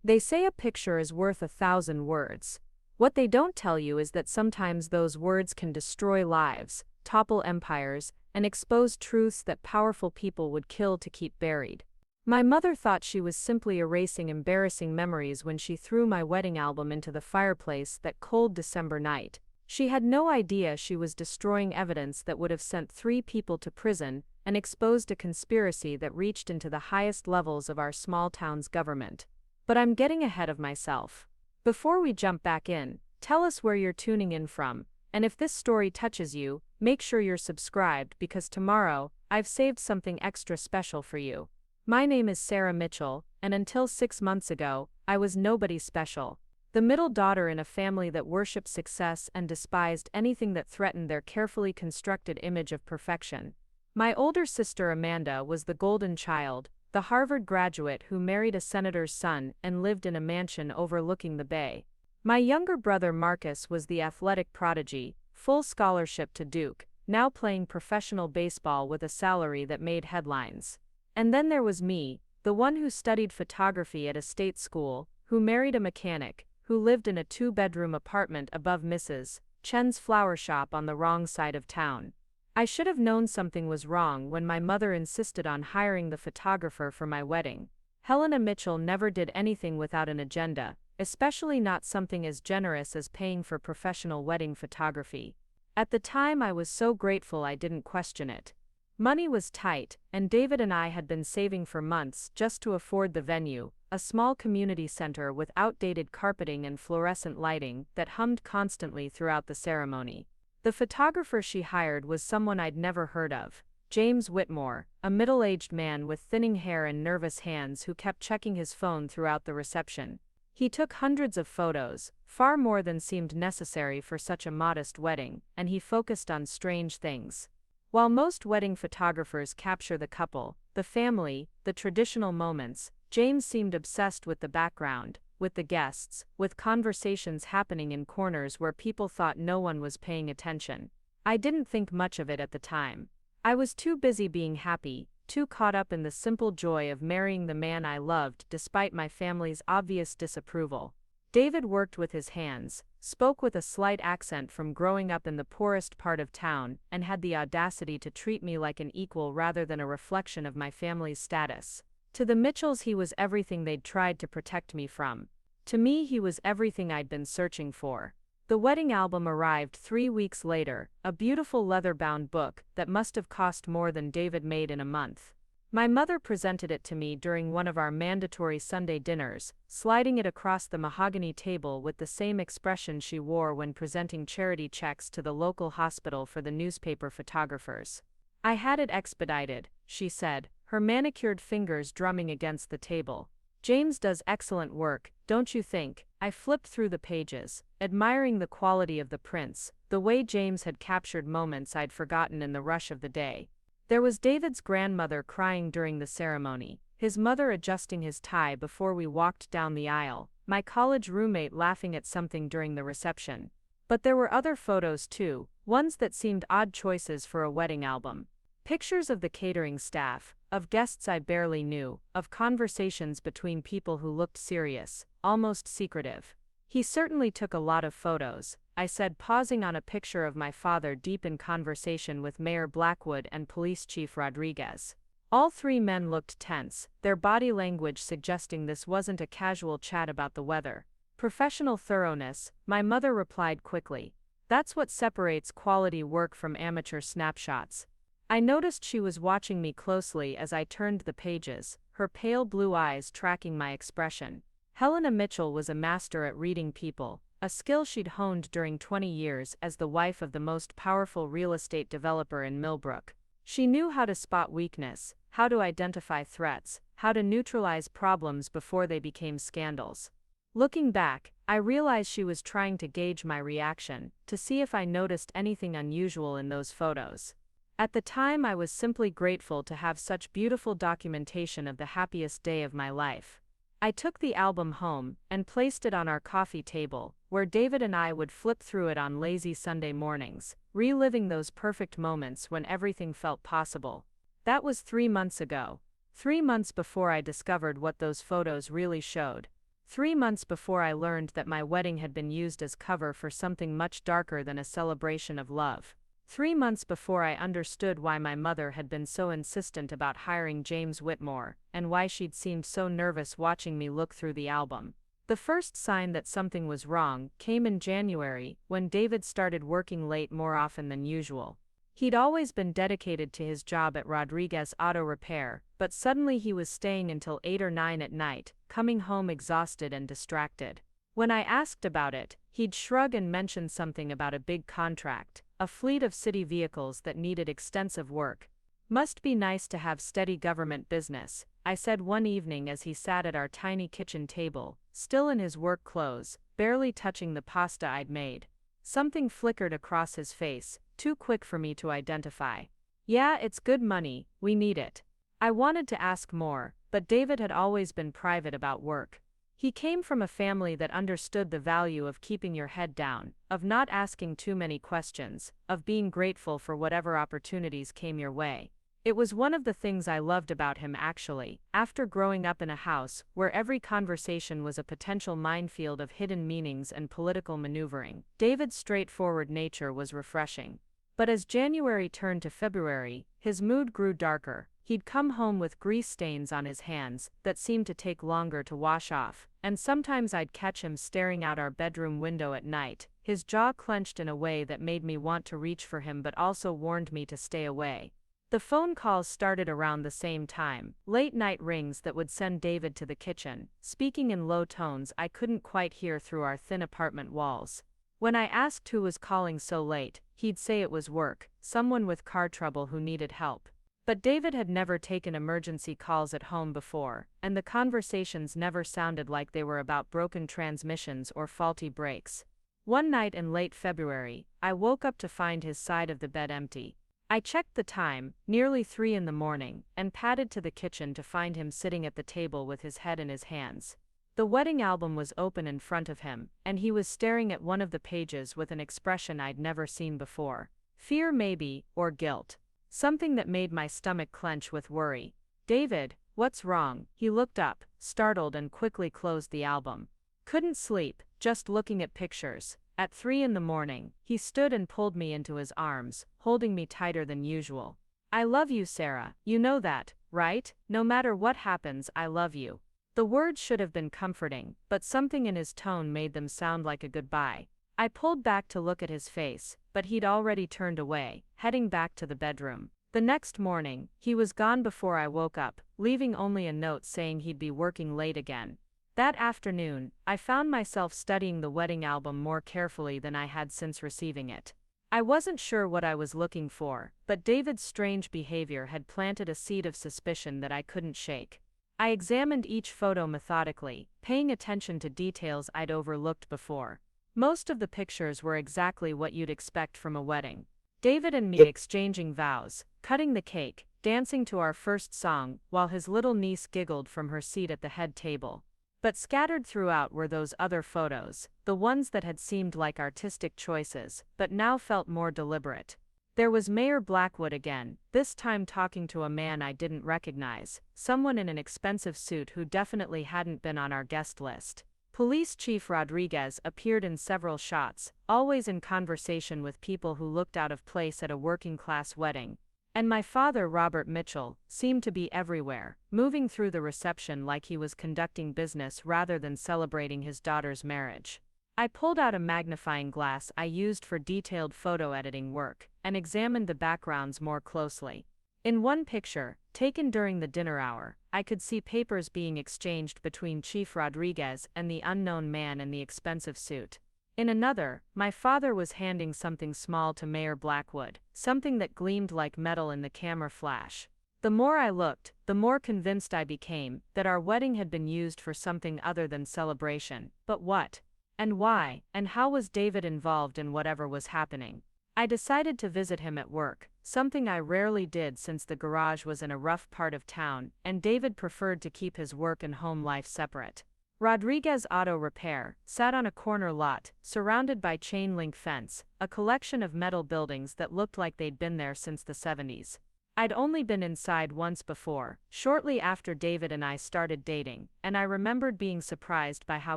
They say a picture is worth 1,000 words. What they don't tell you is that sometimes those words can destroy lives, topple empires, and expose truths that powerful people would kill to keep buried. My mother thought she was simply erasing embarrassing memories when she threw my wedding album into the fireplace that cold December night. She had no idea she was destroying evidence that would have sent 3 people to prison and exposed a conspiracy that reached into the highest levels of our small town's government. But I'm getting ahead of myself. Before we jump back in, tell us where you're tuning in from, and if this story touches you, make sure you're subscribed because tomorrow, I've saved something extra special for you. My name is Helena Mitchell, and until 6 months ago, I was nobody special. The middle daughter in a family that worshipped success and despised anything that threatened their carefully constructed image of perfection. My older sister Amanda was the golden child, the Harvard graduate who married a senator's son and lived in a mansion overlooking the bay. My younger brother Marcus was the athletic prodigy, full scholarship to Duke, now playing professional baseball with a salary that made headlines. And then there was me, the one who studied photography at a state school, who married a mechanic, who lived in a 2-bedroom apartment above Mrs. Chen's flower shop on the wrong side of town. I should have known something was wrong when my mother insisted on hiring the photographer for my wedding. Helena Mitchell never did anything without an agenda, especially not something as generous as paying for professional wedding photography. At the time I was so grateful I didn't question it. Money was tight, and David and I had been saving for months just to afford the venue, a small community center with outdated carpeting and fluorescent lighting that hummed constantly throughout the ceremony. The photographer she hired was someone I'd never heard of, James Whitmore, a middle-aged man with thinning hair and nervous hands who kept checking his phone throughout the reception. He took hundreds of photos, far more than seemed necessary for such a modest wedding, and he focused on strange things. While most wedding photographers capture the couple, the family, the traditional moments, James seemed obsessed with the background, with the guests, with conversations happening in corners where people thought no one was paying attention. I didn't think much of it at the time. I was too busy being happy, too caught up in the simple joy of marrying the man I loved despite my family's obvious disapproval. David worked with his hands, spoke with a slight accent from growing up in the poorest part of town, and had the audacity to treat me like an equal rather than a reflection of my family's status. To the Mitchells he was everything they'd tried to protect me from. To me he was everything I'd been searching for. The wedding album arrived 3 weeks later, a beautiful leather-bound book that must have cost more than David made in a month. My mother presented it to me during one of our mandatory Sunday dinners, sliding it across the mahogany table with the same expression she wore when presenting charity checks to the local hospital for the newspaper photographers. "I had it expedited," she said, her manicured fingers drumming against the table. "James does excellent work, don't you think?" I flipped through the pages, admiring the quality of the prints, the way James had captured moments I'd forgotten in the rush of the day. There was David's grandmother crying during the ceremony, his mother adjusting his tie before we walked down the aisle, my college roommate laughing at something during the reception. But there were other photos too, ones that seemed odd choices for a wedding album. Pictures of the catering staff, of guests I barely knew, of conversations between people who looked serious, almost secretive. "He certainly took a lot of photos," I said, pausing on a picture of my father deep in conversation with Mayor Blackwood and Police Chief Rodriguez. All 3 men looked tense, their body language suggesting this wasn't a casual chat about the weather. "Professional thoroughness," my mother replied quickly. "That's what separates quality work from amateur snapshots." I noticed she was watching me closely as I turned the pages, her pale blue eyes tracking my expression. Helena Mitchell was a master at reading people, a skill she'd honed during 20 years as the wife of the most powerful real estate developer in Millbrook. She knew how to spot weakness, how to identify threats, how to neutralize problems before they became scandals. Looking back, I realized she was trying to gauge my reaction, to see if I noticed anything unusual in those photos. At the time I was simply grateful to have such beautiful documentation of the happiest day of my life. I took the album home and placed it on our coffee table, where David and I would flip through it on lazy Sunday mornings, reliving those perfect moments when everything felt possible. That was 3 months ago. 3 months before I discovered what those photos really showed. 3 months before I learned that my wedding had been used as cover for something much darker than a celebration of love. 3 months before I understood why my mother had been so insistent about hiring James Whitmore, and why she'd seemed so nervous watching me look through the album. The first sign that something was wrong came in January, when David started working late more often than usual. He'd always been dedicated to his job at Rodriguez Auto Repair, but suddenly he was staying until 8 or 9 at night, coming home exhausted and distracted. When I asked about it, he'd shrug and mention something about a big contract, a fleet of city vehicles that needed extensive work. "Must be nice to have steady government business," I said one evening as he sat at our tiny kitchen table, still in his work clothes, barely touching the pasta I'd made. Something flickered across his face, too quick for me to identify. "Yeah, it's good money, we need it." I wanted to ask more, but David had always been private about work. He came from a family that understood the value of keeping your head down, of not asking too many questions, of being grateful for whatever opportunities came your way. It was one of the things I loved about him actually. After growing up in a house where every conversation was a potential minefield of hidden meanings and political maneuvering, David's straightforward nature was refreshing. But as January turned to February, his mood grew darker. He'd come home with grease stains on his hands that seemed to take longer to wash off, and sometimes I'd catch him staring out our bedroom window at night, his jaw clenched in a way that made me want to reach for him but also warned me to stay away. The phone calls started around the same time, late-night rings that would send David to the kitchen, speaking in low tones I couldn't quite hear through our thin apartment walls. When I asked who was calling so late, he'd say it was work, someone with car trouble who needed help. But David had never taken emergency calls at home before, and the conversations never sounded like they were about broken transmissions or faulty brakes. One night in late February, I woke up to find his side of the bed empty. I checked the time, nearly 3 in the morning, and padded to the kitchen to find him sitting at the table with his head in his hands. The wedding album was open in front of him, and he was staring at one of the pages with an expression I'd never seen before. Fear maybe, or guilt. Something that made my stomach clench with worry. "David, what's wrong?" He looked up, startled, and quickly closed the album. "Couldn't sleep, just looking at pictures." At 3 in the morning, he stood and pulled me into his arms, holding me tighter than usual. "I love you, Sarah, you know that, right? No matter what happens, I love you." The words should have been comforting, but something in his tone made them sound like a goodbye. I pulled back to look at his face, but he'd already turned away, heading back to the bedroom. The next morning, he was gone before I woke up, leaving only a note saying he'd be working late again. That afternoon, I found myself studying the wedding album more carefully than I had since receiving it. I wasn't sure what I was looking for, but David's strange behavior had planted a seed of suspicion that I couldn't shake. I examined each photo methodically, paying attention to details I'd overlooked before. Most of the pictures were exactly what you'd expect from a wedding. David and me exchanging vows, cutting the cake, dancing to our first song, while his little niece giggled from her seat at the head table. But scattered throughout were those other photos, the ones that had seemed like artistic choices, but now felt more deliberate. There was Mayor Blackwood again, this time talking to a man I didn't recognize, someone in an expensive suit who definitely hadn't been on our guest list. Police Chief Rodriguez appeared in several shots, always in conversation with people who looked out of place at a working-class wedding. And my father, Robert Mitchell, seemed to be everywhere, moving through the reception like he was conducting business rather than celebrating his daughter's marriage. I pulled out a magnifying glass I used for detailed photo editing work, and examined the backgrounds more closely. In one picture, taken during the dinner hour, I could see papers being exchanged between Chief Rodriguez and the unknown man in the expensive suit. In another, my father was handing something small to Mayor Blackwood, something that gleamed like metal in the camera flash. The more I looked, the more convinced I became that our wedding had been used for something other than celebration. But what? And why? And how was David involved in whatever was happening? I decided to visit him at work, something I rarely did since the garage was in a rough part of town, and David preferred to keep his work and home life separate. Rodriguez Auto Repair sat on a corner lot, surrounded by chain link fence, a collection of metal buildings that looked like they'd been there since the 70s. I'd only been inside once before, shortly after David and I started dating, and I remembered being surprised by how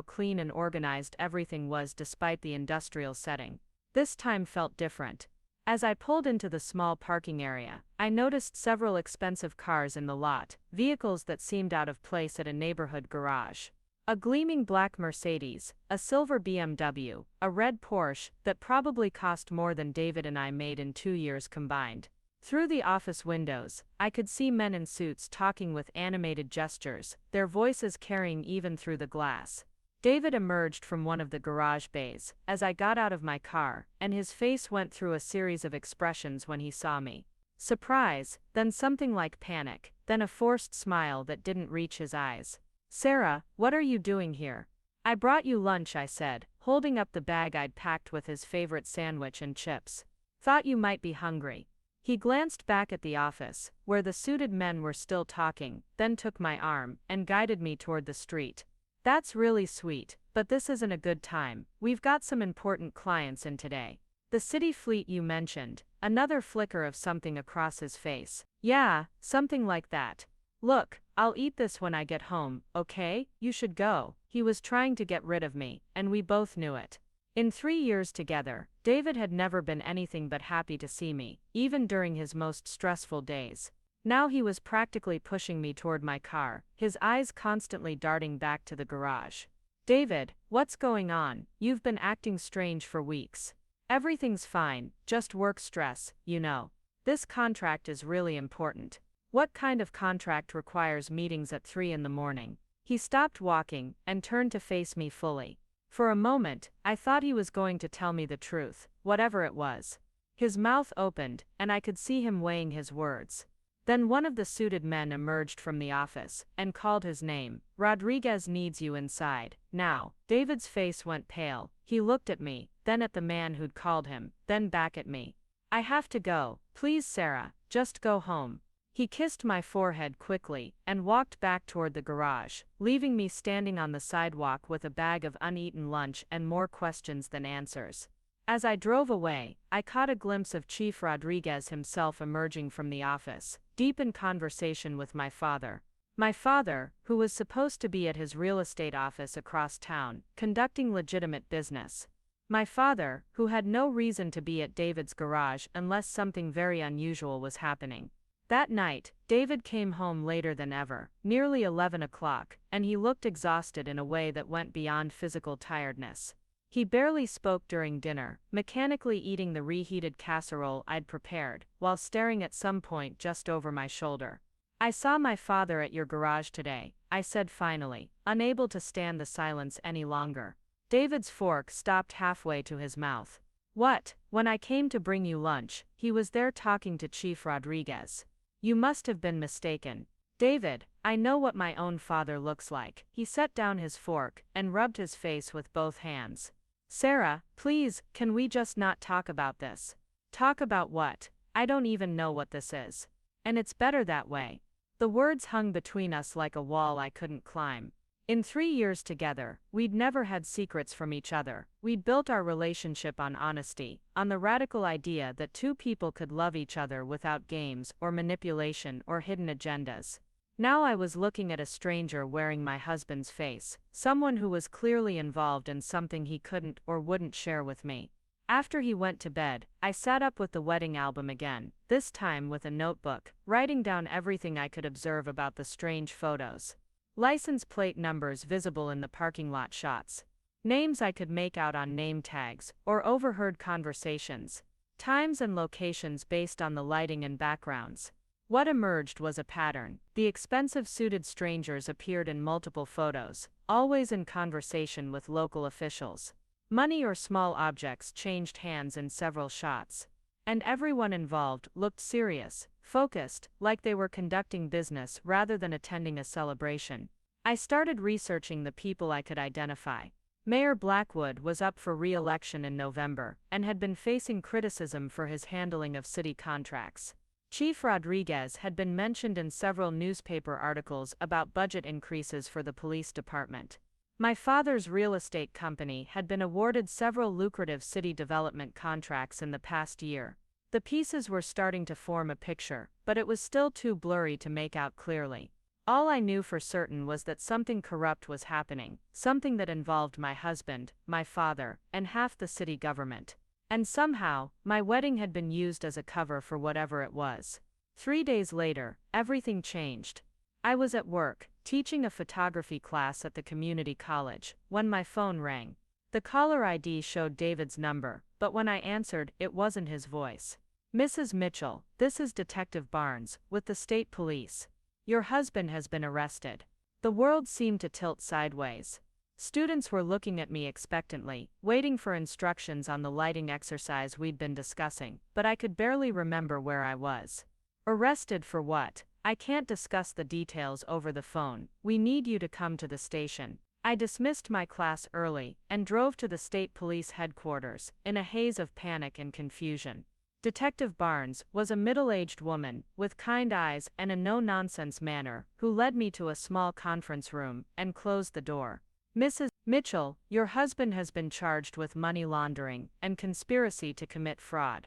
clean and organized everything was despite the industrial setting. This time felt different. As I pulled into the small parking area, I noticed several expensive cars in the lot, vehicles that seemed out of place at a neighborhood garage. A gleaming black Mercedes, a silver BMW, a red Porsche that probably cost more than David and I made in 2 years combined. Through the office windows, I could see men in suits talking with animated gestures, their voices carrying even through the glass. David emerged from one of the garage bays as I got out of my car, and his face went through a series of expressions when he saw me. Surprise, then something like panic, then a forced smile that didn't reach his eyes. "Sarah, what are you doing here?" "I brought you lunch," I said, holding up the bag I'd packed with his favorite sandwich and chips. "Thought you might be hungry." He glanced back at the office, where the suited men were still talking, then took my arm and guided me toward the street. "That's really sweet, but this isn't a good time. We've got some important clients in today." "The city fleet you mentioned," another flicker of something across his face. "Yeah, something like that. Look, I'll eat this when I get home, okay? You should go." He was trying to get rid of me, and we both knew it. In 3 years together, David had never been anything but happy to see me, even during his most stressful days. Now he was practically pushing me toward my car, his eyes constantly darting back to the garage. "David, what's going on? You've been acting strange for weeks." "Everything's fine, just work stress, you know. This contract is really important." "What kind of contract requires meetings at 3 in the morning?" He stopped walking and turned to face me fully. For a moment, I thought he was going to tell me the truth, whatever it was. His mouth opened, and I could see him weighing his words. Then one of the suited men emerged from the office and called his name. "Rodriguez needs you inside, now." David's face went pale. He looked at me, then at the man who'd called him, then back at me. "I have to go. Please, Sarah, just go home." He kissed my forehead quickly and walked back toward the garage, leaving me standing on the sidewalk with a bag of uneaten lunch and more questions than answers. As I drove away, I caught a glimpse of Chief Rodriguez himself emerging from the office, deep in conversation with my father. My father, who was supposed to be at his real estate office across town, conducting legitimate business. My father, who had no reason to be at David's garage unless something very unusual was happening. That night, David came home later than ever, nearly 11 o'clock, and he looked exhausted in a way that went beyond physical tiredness. He barely spoke during dinner, mechanically eating the reheated casserole I'd prepared, while staring at some point just over my shoulder. "I saw my father at your garage today," I said finally, unable to stand the silence any longer. David's fork stopped halfway to his mouth. "What? When I came to bring you lunch, he was there talking to Chief Rodriguez. You must have been mistaken." "David, I know what my own father looks like." He set down his fork and rubbed his face with both hands. "Sarah, please, can we just not talk about this?" "Talk about what? I don't even know what this is. And it's better that way." The words hung between us like a wall I couldn't climb. In 3 years together, we'd never had secrets from each other. We'd built our relationship on honesty, on the radical idea that two people could love each other without games or manipulation or hidden agendas. Now I was looking at a stranger wearing my husband's face, someone who was clearly involved in something he couldn't or wouldn't share with me. After he went to bed, I sat up with the wedding album again, this time with a notebook, writing down everything I could observe about the strange photos. License plate numbers visible in the parking lot shots. Names I could make out on name tags, or overheard conversations. Times and locations based on the lighting and backgrounds. What emerged was a pattern. The expensive suited strangers appeared in multiple photos, always in conversation with local officials. Money or small objects changed hands in several shots. And everyone involved looked serious, focused, like they were conducting business rather than attending a celebration. I started researching the people I could identify. Mayor Blackwood was up for re-election in November and had been facing criticism for his handling of city contracts. Chief Rodriguez had been mentioned in several newspaper articles about budget increases for the police department. My father's real estate company had been awarded several lucrative city development contracts in the past year. The pieces were starting to form a picture, but it was still too blurry to make out clearly. All I knew for certain was that something corrupt was happening, something that involved my husband, my father, and half the city government. And somehow, my wedding had been used as a cover for whatever it was. 3 days later, everything changed. I was at work, teaching a photography class at the community college, when my phone rang. The caller ID showed David's number, but when I answered, it wasn't his voice. "Mrs. Mitchell, this is Detective Barnes, with the state police. Your husband has been arrested." The world seemed to tilt sideways. Students were looking at me expectantly, waiting for instructions on the lighting exercise we'd been discussing, but I could barely remember where I was. "Arrested for what? I can't discuss the details over the phone. We need you to come to the station." I dismissed my class early and drove to the state police headquarters, in a haze of panic and confusion. Detective Barnes was a middle-aged woman, with kind eyes and a no-nonsense manner, who led me to a small conference room and closed the door. "Mrs. Mitchell, your husband has been charged with money laundering and conspiracy to commit fraud."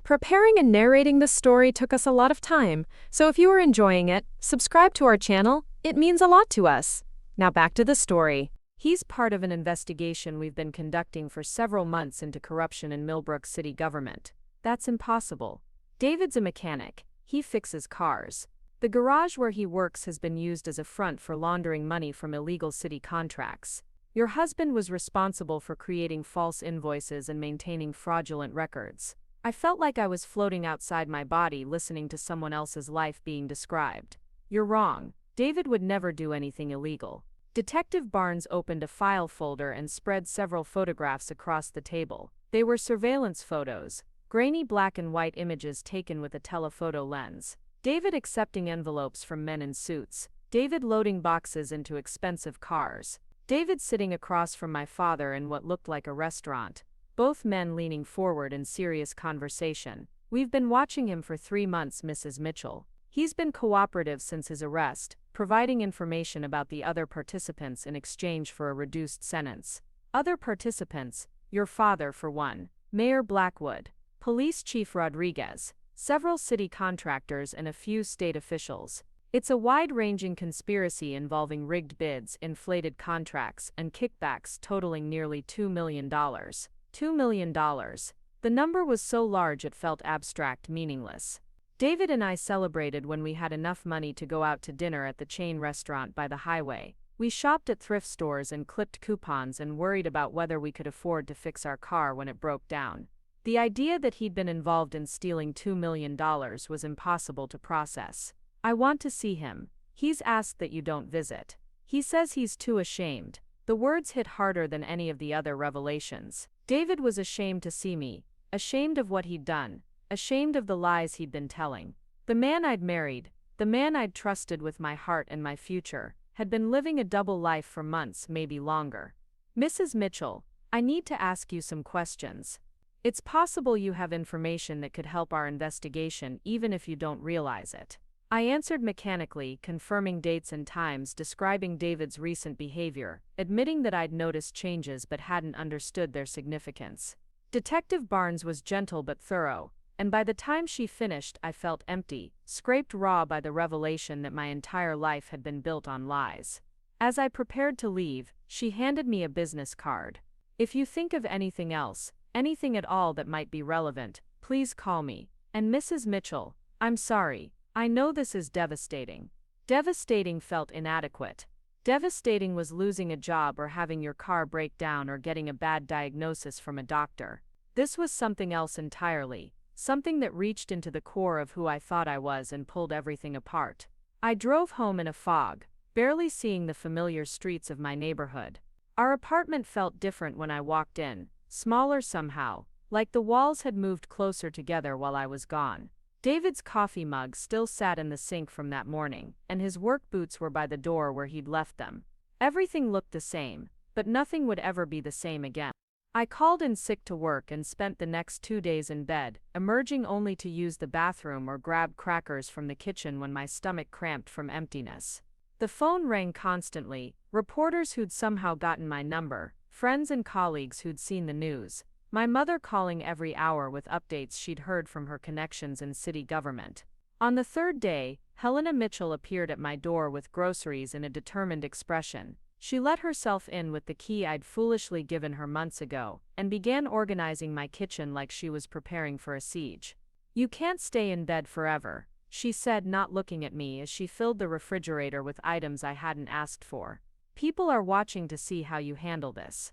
Preparing and narrating this story took us a lot of time, so if you are enjoying it, subscribe to our channel. It means a lot to us. Now back to the story. He's part of an investigation we've been conducting for several months into corruption in Millbrook city government. That's impossible. David's a mechanic. He fixes cars. The garage where he works has been used as a front for laundering money from illegal city contracts. Your husband was responsible for creating false invoices and maintaining fraudulent records. I felt like I was floating outside my body listening to someone else's life being described. You're wrong. David would never do anything illegal. Detective Barnes opened a file folder and spread several photographs across the table. They were surveillance photos, grainy black and white images taken with a telephoto lens. David accepting envelopes from men in suits. David loading boxes into expensive cars. David sitting across from my father in what looked like a restaurant. Both men leaning forward in serious conversation. "We've been watching him for 3 months, Mrs. Mitchell. He's been cooperative since his arrest, providing information about the other participants in exchange for a reduced sentence." Other participants, your father for one, Mayor Blackwood, Police Chief Rodriguez, several city contractors and a few state officials. It's a wide-ranging conspiracy involving rigged bids, inflated contracts, and kickbacks totaling nearly $2 million. $2 million. The number was so large it felt abstract, meaningless. David and I celebrated when we had enough money to go out to dinner at the chain restaurant by the highway. We shopped at thrift stores and clipped coupons and worried about whether we could afford to fix our car when it broke down. The idea that he'd been involved in stealing $2 million was impossible to process. "I want to see him. He's asked that you don't visit. He says he's too ashamed." The words hit harder than any of the other revelations. David was ashamed to see me, ashamed of what he'd done, ashamed of the lies he'd been telling. The man I'd married, the man I'd trusted with my heart and my future, had been living a double life for months, maybe longer. "Mrs. Mitchell, I need to ask you some questions. It's possible you have information that could help our investigation even if you don't realize it." I answered mechanically, confirming dates and times, describing David's recent behavior, admitting that I'd noticed changes but hadn't understood their significance. Detective Barnes was gentle but thorough, and by the time she finished I felt empty, scraped raw by the revelation that my entire life had been built on lies. As I prepared to leave, she handed me a business card. "If you think of anything else, anything at all that might be relevant, please call me. And Mrs. Mitchell, I'm sorry. I know this is devastating." Devastating felt inadequate. Devastating was losing a job or having your car break down or getting a bad diagnosis from a doctor. This was something else entirely, something that reached into the core of who I thought I was and pulled everything apart. I drove home in a fog, barely seeing the familiar streets of my neighborhood. Our apartment felt different when I walked in, smaller somehow, like the walls had moved closer together while I was gone. David's coffee mug still sat in the sink from that morning, and his work boots were by the door where he'd left them. Everything looked the same, but nothing would ever be the same again. I called in sick to work and spent the next 2 days in bed, emerging only to use the bathroom or grab crackers from the kitchen when my stomach cramped from emptiness. The phone rang constantly, reporters who'd somehow gotten my number, friends and colleagues who'd seen the news. My mother calling every hour with updates she'd heard from her connections in city government. On the third day, Helena Mitchell appeared at my door with groceries in a determined expression. She let herself in with the key I'd foolishly given her months ago, and began organizing my kitchen like she was preparing for a siege. "You can't stay in bed forever," she said, not looking at me as she filled the refrigerator with items I hadn't asked for. "People are watching to see how you handle this."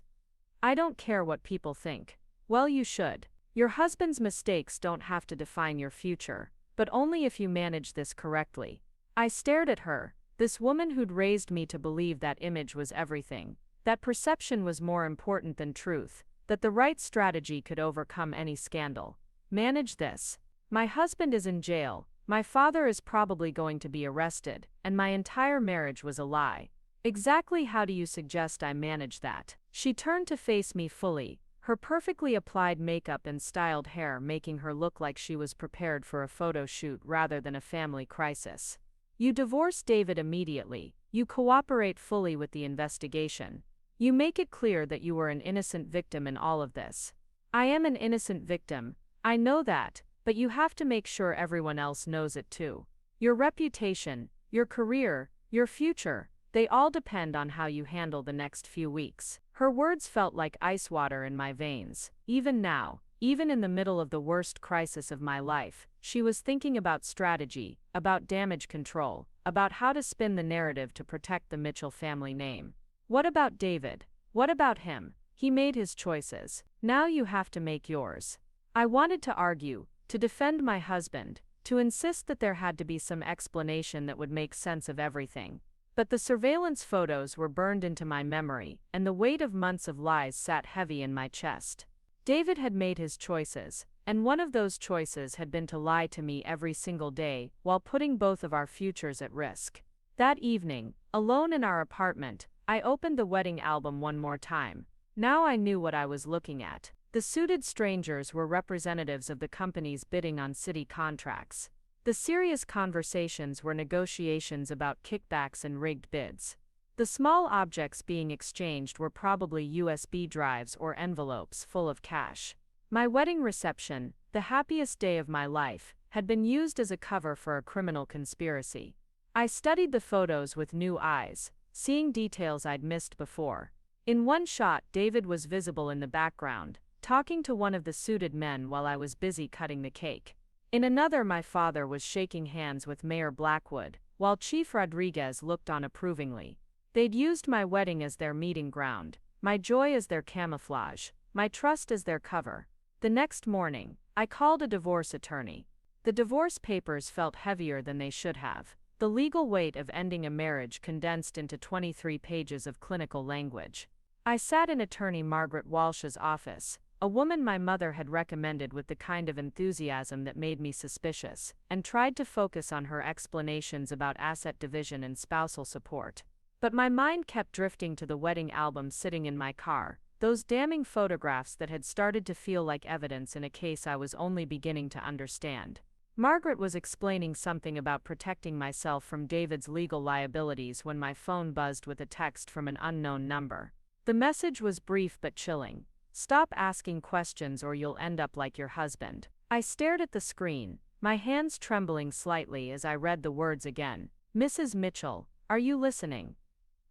"I don't care what people think." "Well, you should. Your husband's mistakes don't have to define your future, but only if you manage this correctly." I stared at her, this woman who'd raised me to believe that image was everything, that perception was more important than truth, that the right strategy could overcome any scandal. Manage this. My husband is in jail, my father is probably going to be arrested, and my entire marriage was a lie. Exactly how do you suggest I manage that? She turned to face me fully, her perfectly applied makeup and styled hair making her look like she was prepared for a photo shoot rather than a family crisis. "You divorce David immediately, you cooperate fully with the investigation. You make it clear that you were an innocent victim in all of this." "I am an innocent victim, I know that, but you have to make sure everyone else knows it too. Your reputation, your career, your future, they all depend on how you handle the next few weeks." Her words felt like ice water in my veins. Even now, even in the middle of the worst crisis of my life, she was thinking about strategy, about damage control, about how to spin the narrative to protect the Mitchell family name. "What about David? What about him? He made his choices. Now you have to make yours." I wanted to argue, to defend my husband, to insist that there had to be some explanation that would make sense of everything. But the surveillance photos were burned into my memory, and the weight of months of lies sat heavy in my chest. David had made his choices, and one of those choices had been to lie to me every single day while putting both of our futures at risk. That evening, alone in our apartment, I opened the wedding album one more time. Now I knew what I was looking at. The suited strangers were representatives of the companies bidding on city contracts. The serious conversations were negotiations about kickbacks and rigged bids. The small objects being exchanged were probably USB drives or envelopes full of cash. My wedding reception, the happiest day of my life, had been used as a cover for a criminal conspiracy. I studied the photos with new eyes, seeing details I'd missed before. In one shot, David was visible in the background, talking to one of the suited men while I was busy cutting the cake. In another, my father was shaking hands with Mayor Blackwood, while Chief Rodriguez looked on approvingly. They'd used my wedding as their meeting ground, my joy as their camouflage, my trust as their cover. The next morning, I called a divorce attorney. The divorce papers felt heavier than they should have, the legal weight of ending a marriage condensed into 23 pages of clinical language. I sat in attorney Margaret Walsh's office, a woman my mother had recommended with the kind of enthusiasm that made me suspicious, and tried to focus on her explanations about asset division and spousal support. But my mind kept drifting to the wedding album sitting in my car, those damning photographs that had started to feel like evidence in a case I was only beginning to understand. Margaret was explaining something about protecting myself from David's legal liabilities when my phone buzzed with a text from an unknown number. The message was brief but chilling. "Stop asking questions or you'll end up like your husband." I stared at the screen, my hands trembling slightly as I read the words again. "Mrs. Mitchell, are you listening?"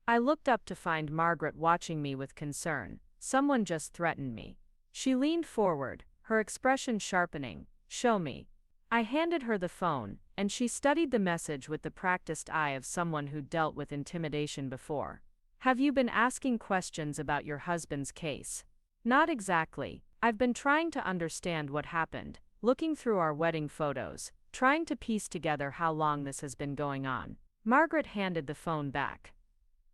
I looked up to find Margaret watching me with concern. Someone just threatened me. She leaned forward, her expression sharpening. "Show me." I handed her the phone, and she studied the message with the practiced eye of someone who'd dealt with intimidation before. "Have you been asking questions about your husband's case?" "Not exactly. I've been trying to understand what happened, looking through our wedding photos, trying to piece together how long this has been going on." Margaret handed the phone back.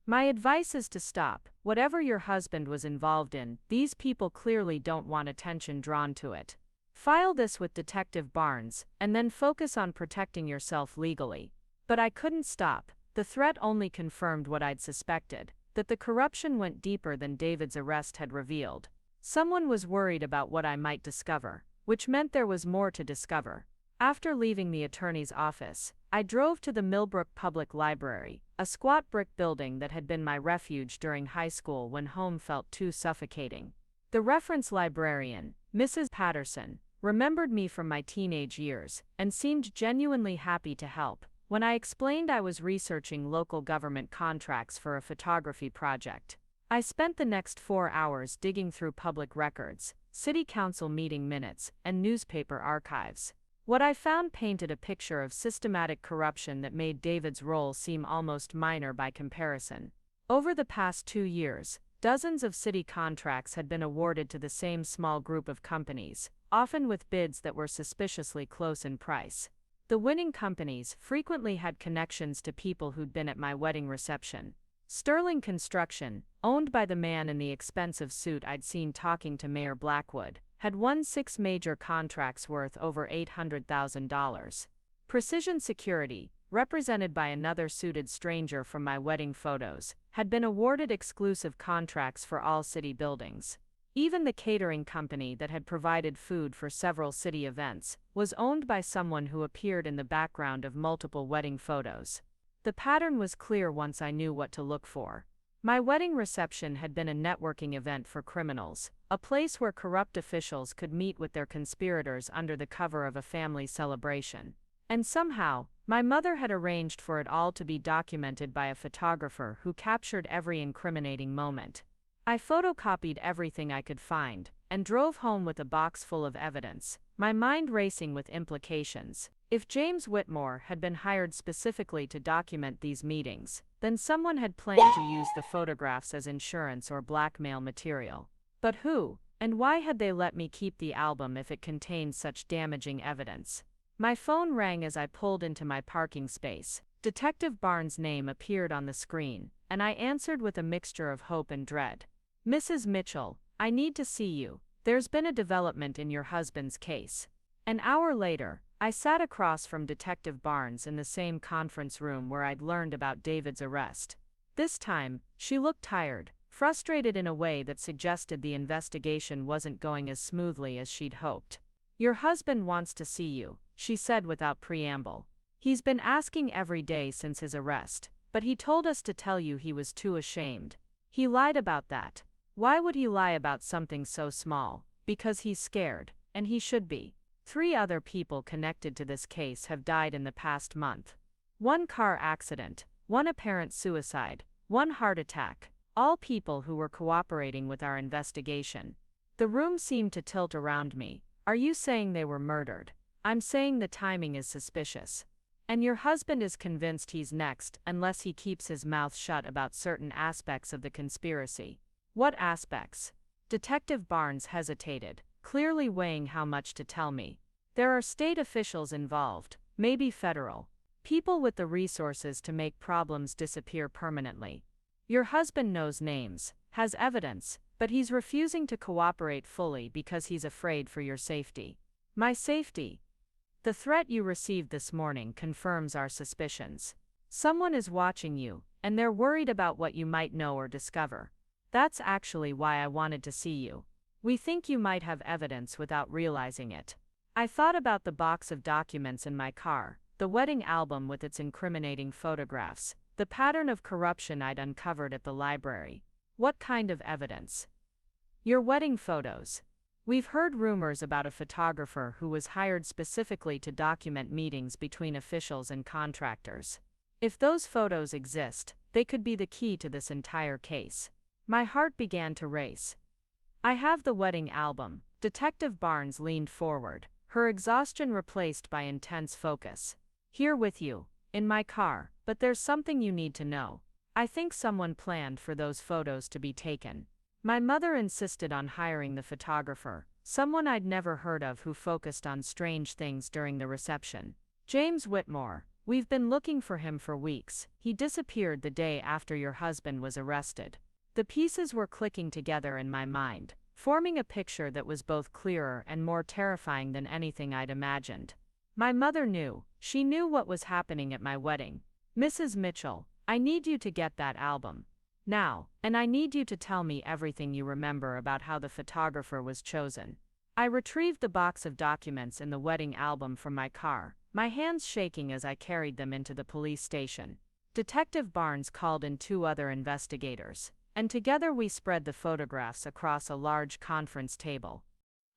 "My advice is to stop. Whatever your husband was involved in, these people clearly don't want attention drawn to it. File this with Detective Barnes, and then focus on protecting yourself legally." But I couldn't stop. The threat only confirmed what I'd suspected, that the corruption went deeper than David's arrest had revealed. Someone was worried about what I might discover, which meant there was more to discover. After leaving the attorney's office, I drove to the Millbrook Public Library, a squat brick building that had been my refuge during high school when home felt too suffocating. The reference librarian, Mrs. Patterson, remembered me from my teenage years and seemed genuinely happy to help when I explained I was researching local government contracts for a photography project. I spent the next 4 hours digging through public records, city council meeting minutes, and newspaper archives. What I found painted a picture of systematic corruption that made David's role seem almost minor by comparison. Over the past 2 years, dozens of city contracts had been awarded to the same small group of companies, often with bids that were suspiciously close in price. The winning companies frequently had connections to people who'd been at my wedding reception. Sterling Construction, owned by the man in the expensive suit I'd seen talking to Mayor Blackwood, had won 6 major contracts worth over $800,000. Precision Security, represented by another suited stranger from my wedding photos, had been awarded exclusive contracts for all city buildings. Even the catering company that had provided food for several city events was owned by someone who appeared in the background of multiple wedding photos. The pattern was clear once I knew what to look for. My wedding reception had been a networking event for criminals, a place where corrupt officials could meet with their conspirators under the cover of a family celebration. And somehow, my mother had arranged for it all to be documented by a photographer who captured every incriminating moment. I photocopied everything I could find and drove home with a box full of evidence, my mind racing with implications. If James Whitmore had been hired specifically to document these meetings, then someone had planned to use the photographs as insurance or blackmail material. But who, and why had they let me keep the album if it contained such damaging evidence? My phone rang as I pulled into my parking space. Detective Barnes' name appeared on the screen, and I answered with a mixture of hope and dread. "Mrs. Mitchell, I need to see you. There's been a development in your husband's case." An hour later, I sat across from Detective Barnes in the same conference room where I'd learned about David's arrest. This time, she looked tired, frustrated in a way that suggested the investigation wasn't going as smoothly as she'd hoped. "Your husband wants to see you," she said without preamble. "He's been asking every day since his arrest, but he told us to tell you he was too ashamed. He lied about that. Why would he lie about something so small? Because he's scared, and he should be. 3 other people connected to this case have died in the past month. 1 car accident, 1 apparent suicide, 1 heart attack, all people who were cooperating with our investigation." The room seemed to tilt around me. "Are you saying they were murdered?" "I'm saying the timing is suspicious. And your husband is convinced he's next unless he keeps his mouth shut about certain aspects of the conspiracy." "What aspects?" Detective Barnes hesitated, clearly weighing how much to tell me. "There are state officials involved, maybe federal. People with the resources to make problems disappear permanently. Your husband knows names, has evidence, but he's refusing to cooperate fully because he's afraid for your safety." "My safety?" "The threat you received this morning confirms our suspicions. Someone is watching you, and they're worried about what you might know or discover. That's actually why I wanted to see you. We think you might have evidence without realizing it." I thought about the box of documents in my car, the wedding album with its incriminating photographs, the pattern of corruption I'd uncovered at the library. What kind of evidence? "Your wedding photos. We've heard rumors about a photographer who was hired specifically to document meetings between officials and contractors. If those photos exist, they could be the key to this entire case." My heart began to race. "I have the wedding album." Detective Barnes leaned forward, her exhaustion replaced by intense focus. "Here with you, in my car, but there's something you need to know. I think someone planned for those photos to be taken. My mother insisted on hiring the photographer, someone I'd never heard of who focused on strange things during the reception. James Whitmore. We've been looking for him for weeks. He disappeared the day after your husband was arrested." The pieces were clicking together in my mind, forming a picture that was both clearer and more terrifying than anything I'd imagined. My mother knew. She knew what was happening at my wedding. "Mrs. Mitchell, I need you to get that album. Now, and I need you to tell me everything you remember about how the photographer was chosen." I retrieved the box of documents in the wedding album from my car, my hands shaking as I carried them into the police station. Detective Barnes called in 2 other investigators. and together we spread the photographs across a large conference table.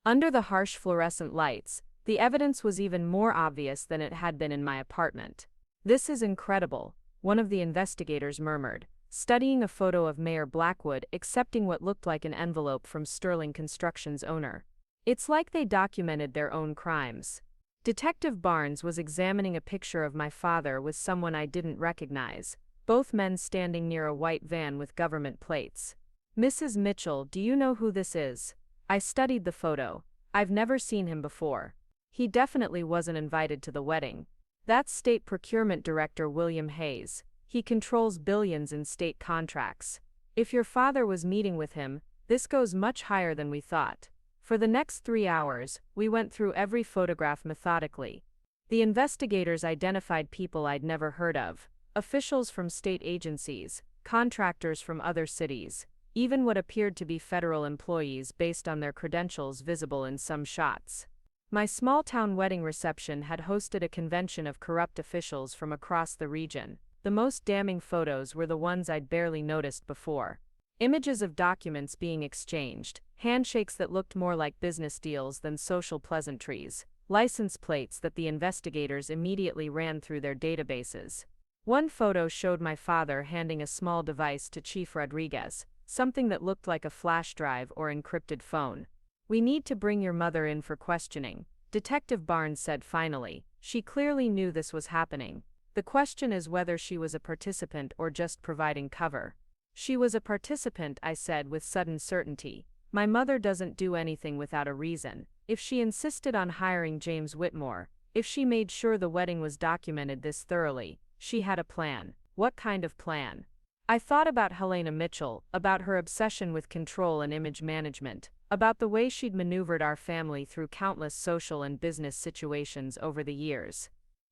Under the harsh fluorescent lights, the evidence was even more obvious than it had been in my apartment. "This is incredible," one of the investigators murmured, studying a photo of Mayor Blackwood accepting what looked like an envelope from Sterling Construction's owner. "It's like they documented their own crimes." Detective Barnes was examining a picture of my father with someone I didn't recognize, both men standing near a white van with government plates. "Mrs. Mitchell, do you know who this is?" I studied the photo. "I've never seen him before. He definitely wasn't invited to the wedding. That's State Procurement Director William Hayes. He controls billions in state contracts. If your father was meeting with him, this goes much higher than we thought." For the next 3 hours, we went through every photograph methodically. The investigators identified people I'd never heard of, officials from state agencies, contractors from other cities, even what appeared to be federal employees based on their credentials visible in some shots. My small-town wedding reception had hosted a convention of corrupt officials from across the region. The most damning photos were the ones I'd barely noticed before. Images of documents being exchanged, handshakes that looked more like business deals than social pleasantries, license plates that the investigators immediately ran through their databases. One photo showed my father handing a small device to Chief Rodriguez, something that looked like a flash drive or encrypted phone. "We need to bring your mother in for questioning," Detective Barnes said finally. "She clearly knew this was happening. The question is whether she was a participant or just providing cover." "She was a participant," I said with sudden certainty. "My mother doesn't do anything without a reason. If she insisted on hiring James Whitmore, if she made sure the wedding was documented this thoroughly, she had a plan." "What kind of plan?" I thought about Helena Mitchell, about her obsession with control and image management, about the way she'd maneuvered our family through countless social and business situations over the years.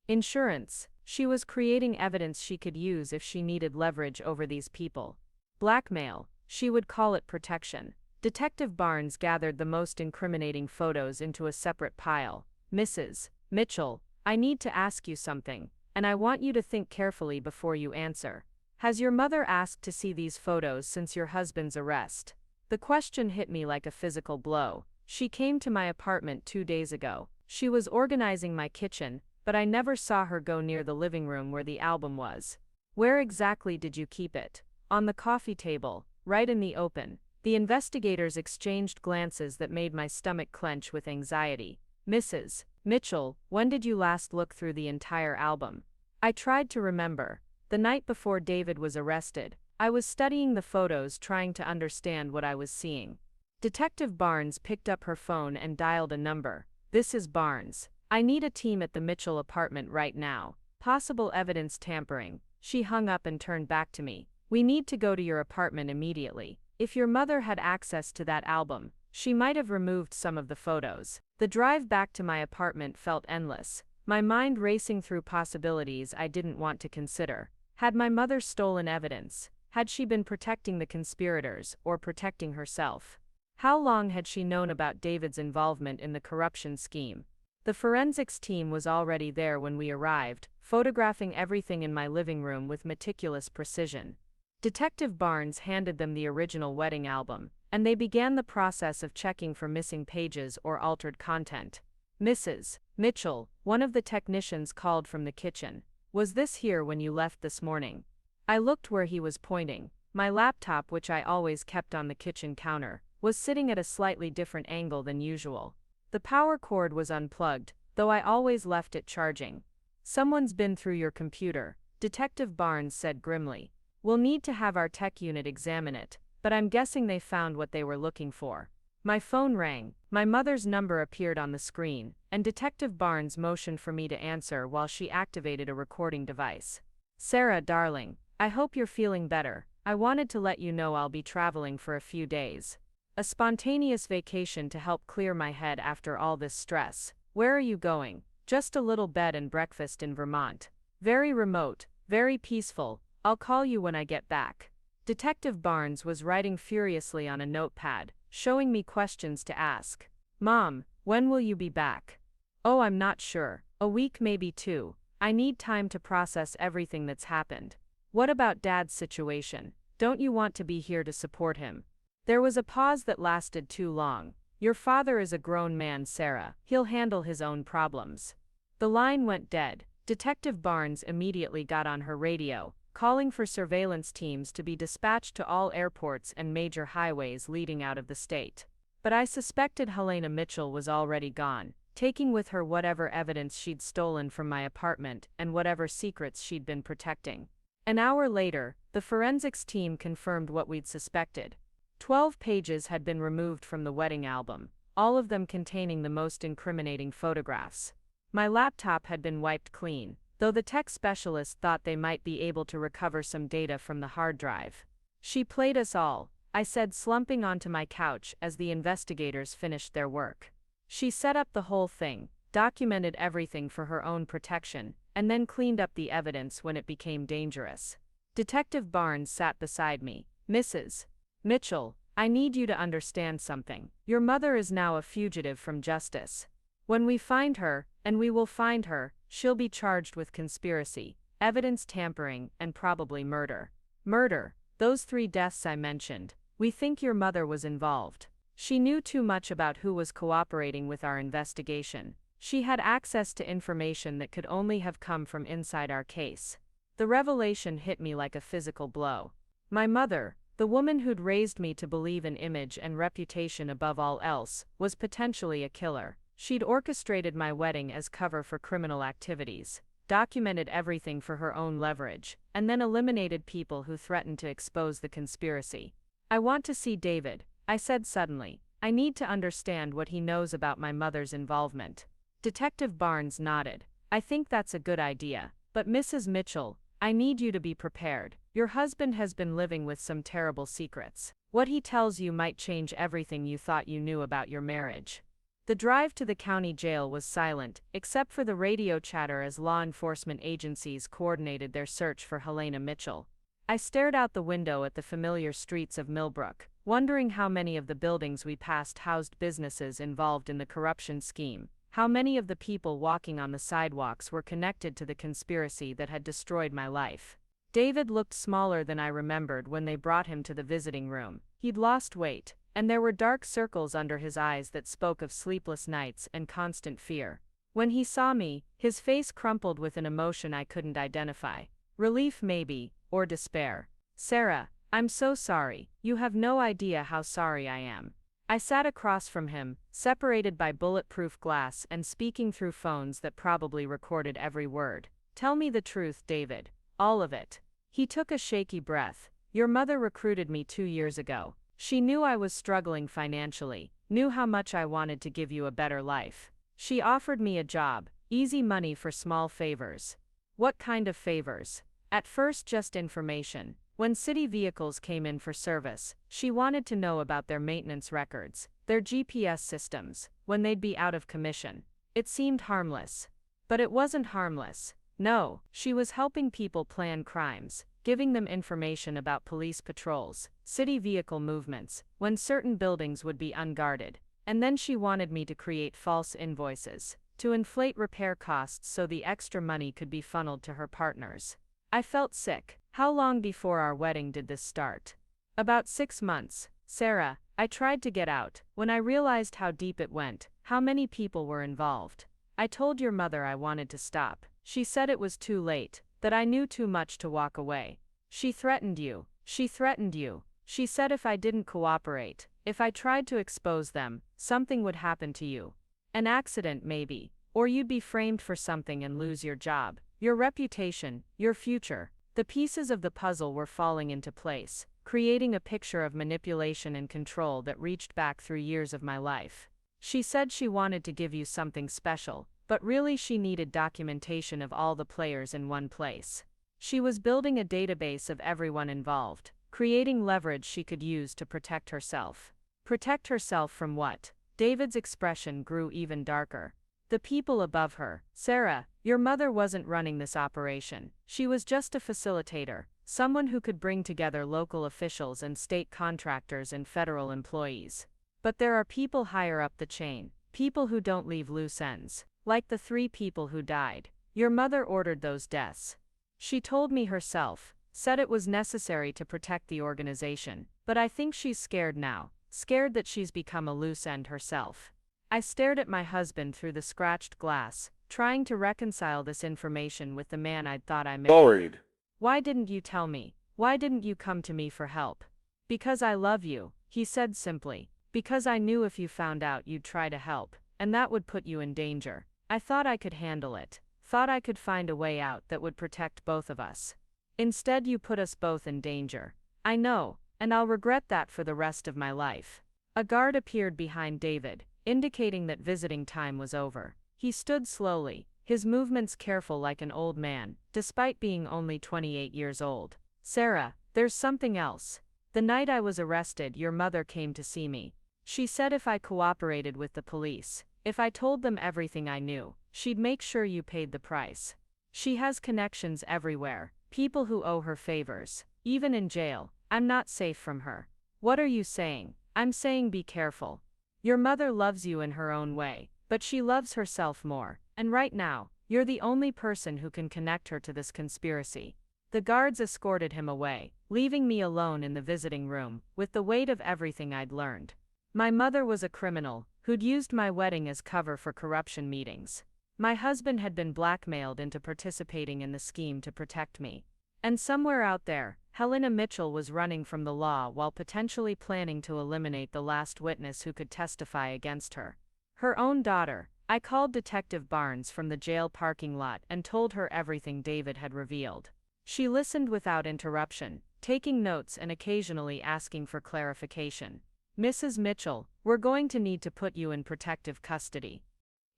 Insurance. She was creating evidence she could use if she needed leverage over these people. Blackmail. She would call it protection. Detective Barnes gathered the most incriminating photos into a separate pile. "Mrs. Mitchell, I need to ask you something, and I want you to think carefully before you answer. Has your mother asked to see these photos since your husband's arrest?" The question hit me like a physical blow. "She came to my apartment 2 days ago. She was organizing my kitchen, but I never saw her go near the living room where the album was." "Where exactly did you keep it?" "On the coffee table, right in the open." The investigators exchanged glances that made my stomach clench with anxiety. "Mrs. Mitchell, when did you last look through the entire album?" I tried to remember. The night before David was arrested, I was studying the photos trying to understand what I was seeing. Detective Barnes picked up her phone and dialed a number. "This is Barnes. I need a team at the Mitchell apartment right now. Possible evidence tampering." She hung up and turned back to me. "We need to go to your apartment immediately. If your mother had access to that album, she might have removed some of the photos." The drive back to my apartment felt endless, my mind racing through possibilities I didn't want to consider. Had my mother stolen evidence? Had she been protecting the conspirators, or protecting herself? How long had she known about David's involvement in the corruption scheme? The forensics team was already there when we arrived, photographing everything in my living room with meticulous precision. Detective Barnes handed them the original wedding album, and they began the process of checking for missing pages or altered content. "Mrs. Mitchell," one of the technicians called from the kitchen. "Was this here when you left this morning?" I looked where he was pointing. My laptop, which I always kept on the kitchen counter, was sitting at a slightly different angle than usual. The power cord was unplugged, though I always left it charging. "Someone's been through your computer," Detective Barnes said grimly. "We'll need to have our tech unit examine it, but I'm guessing they found what they were looking for." My phone rang. My mother's number appeared on the screen, and Detective Barnes motioned for me to answer while she activated a recording device. "Sarah, darling, I hope you're feeling better. I wanted to let you know I'll be traveling for a few days. A spontaneous vacation to help clear my head after all this stress." "Where are you going?" "Just a little bed and breakfast in Vermont. Very remote, very peaceful. I'll call you when I get back." Detective Barnes was writing furiously on a notepad, showing me questions to ask. "Mom, when will you be back?" "Oh, I'm not sure. A week, maybe 2. I need time to process everything that's happened." "What about Dad's situation? Don't you want to be here to support him? There was a pause that lasted too long. Your father is a grown man, Sarah. He'll handle his own problems. The line went dead. Detective Barnes immediately got on her radio, calling for surveillance teams to be dispatched to all airports and major highways leading out of the state. But I suspected Helena Mitchell was already gone, taking with her whatever evidence she'd stolen from my apartment and whatever secrets she'd been protecting. An hour later, the forensics team confirmed what we'd suspected. 12 pages had been removed from the wedding album, all of them containing the most incriminating photographs. My laptop had been wiped clean, though the tech specialist thought they might be able to recover some data from the hard drive. She played us all, I said, slumping onto my couch as the investigators finished their work. She set up the whole thing, documented everything for her own protection, and then cleaned up the evidence when it became dangerous. Detective Barnes sat beside me. Mrs. Mitchell, I need you to understand something. Your mother is now a fugitive from justice. When we find her, and we will find her, she'll be charged with conspiracy, evidence tampering, and probably murder. Murder, those 3 deaths I mentioned. We think your mother was involved. She knew too much about who was cooperating with our investigation. She had access to information that could only have come from inside our case. The revelation hit me like a physical blow. My mother, the woman who'd raised me to believe in image and reputation above all else, was potentially a killer. She'd orchestrated my wedding as cover for criminal activities, documented everything for her own leverage, and then eliminated people who threatened to expose the conspiracy. I want to see David, I said suddenly. I need to understand what he knows about my mother's involvement. Detective Barnes nodded. I think that's a good idea, but Mrs. Mitchell, I need you to be prepared. Your husband has been living with some terrible secrets. What he tells you might change everything you thought you knew about your marriage. The drive to the county jail was silent, except for the radio chatter as law enforcement agencies coordinated their search for Helena Mitchell. I stared out the window at the familiar streets of Millbrook, wondering how many of the buildings we passed housed businesses involved in the corruption scheme. How many of the people walking on the sidewalks were connected to the conspiracy that had destroyed my life? David looked smaller than I remembered when they brought him to the visiting room. He'd lost weight, and there were dark circles under his eyes that spoke of sleepless nights and constant fear. When he saw me, his face crumpled with an emotion I couldn't identify. Relief maybe, or despair. Sarah, I'm so sorry. You have no idea how sorry I am. I sat across from him, separated by bulletproof glass and speaking through phones that probably recorded every word. Tell me the truth, David. All of it. He took a shaky breath. Your mother recruited me 2 years ago. She knew I was struggling financially, knew how much I wanted to give you a better life. She offered me a job, easy money for small favors. What kind of favors? At first just information. When city vehicles came in for service, she wanted to know about their maintenance records, their GPS systems, when they'd be out of commission. It seemed harmless. But it wasn't harmless. No, she was helping people plan crimes, giving them information about police patrols, city vehicle movements, when certain buildings would be unguarded. And then she wanted me to create false invoices, to inflate repair costs so the extra money could be funneled to her partners. I felt sick. How long before our wedding did this start? About 6 months. Sarah, I tried to get out, when I realized how deep it went, how many people were involved. I told your mother I wanted to stop. She said it was too late, that I knew too much to walk away. She threatened you. She threatened you. She said if I didn't cooperate, if I tried to expose them, something would happen to you. An accident maybe, or you'd be framed for something and lose your job, your reputation, your future. The pieces of the puzzle were falling into place, creating a picture of manipulation and control that reached back through years of my life. She said she wanted to give you something special, but really she needed documentation of all the players in one place. She was building a database of everyone involved, creating leverage she could use to protect herself. Protect herself from what? David's expression grew even darker. The people above her. Sarah, your mother wasn't running this operation. She was just a facilitator, someone who could bring together local officials and state contractors and federal employees. But there are people higher up the chain, people who don't leave loose ends, like the 3 people who died. Your mother ordered those deaths. She told me herself. Said it was necessary to protect the organization, but I think she's scared now, scared that she's become a loose end herself. I stared at my husband through the scratched glass, trying to reconcile this information with the man I'd thought I married. Why didn't you tell me? Why didn't you come to me for help? Because I love you, he said simply. Because I knew if you found out you'd try to help, and that would put you in danger. I thought I could handle it, thought I could find a way out that would protect both of us. Instead, you put us both in danger. I know, and I'll regret that for the rest of my life. A guard appeared behind David, indicating that visiting time was over. He stood slowly, his movements careful like an old man, despite being only 28 years old. Sarah, there's something else. The night I was arrested, your mother came to see me. She said if I cooperated with the police, if I told them everything I knew, she'd make sure you paid the price. She has connections everywhere, people who owe her favors, even in jail. I'm not safe from her. What are you saying? I'm saying be careful. Your mother loves you in her own way, but she loves herself more, and right now, you're the only person who can connect her to this conspiracy. The guards escorted him away, leaving me alone in the visiting room, with the weight of everything I'd learned. My mother was a criminal, who'd used my wedding as cover for corruption meetings. My husband had been blackmailed into participating in the scheme to protect me. And somewhere out there, Helena Mitchell was running from the law while potentially planning to eliminate the last witness who could testify against her. Her own daughter. I called Detective Barnes from the jail parking lot and told her everything David had revealed. She listened without interruption, taking notes and occasionally asking for clarification. Mrs. Mitchell, we're going to need to put you in protective custody.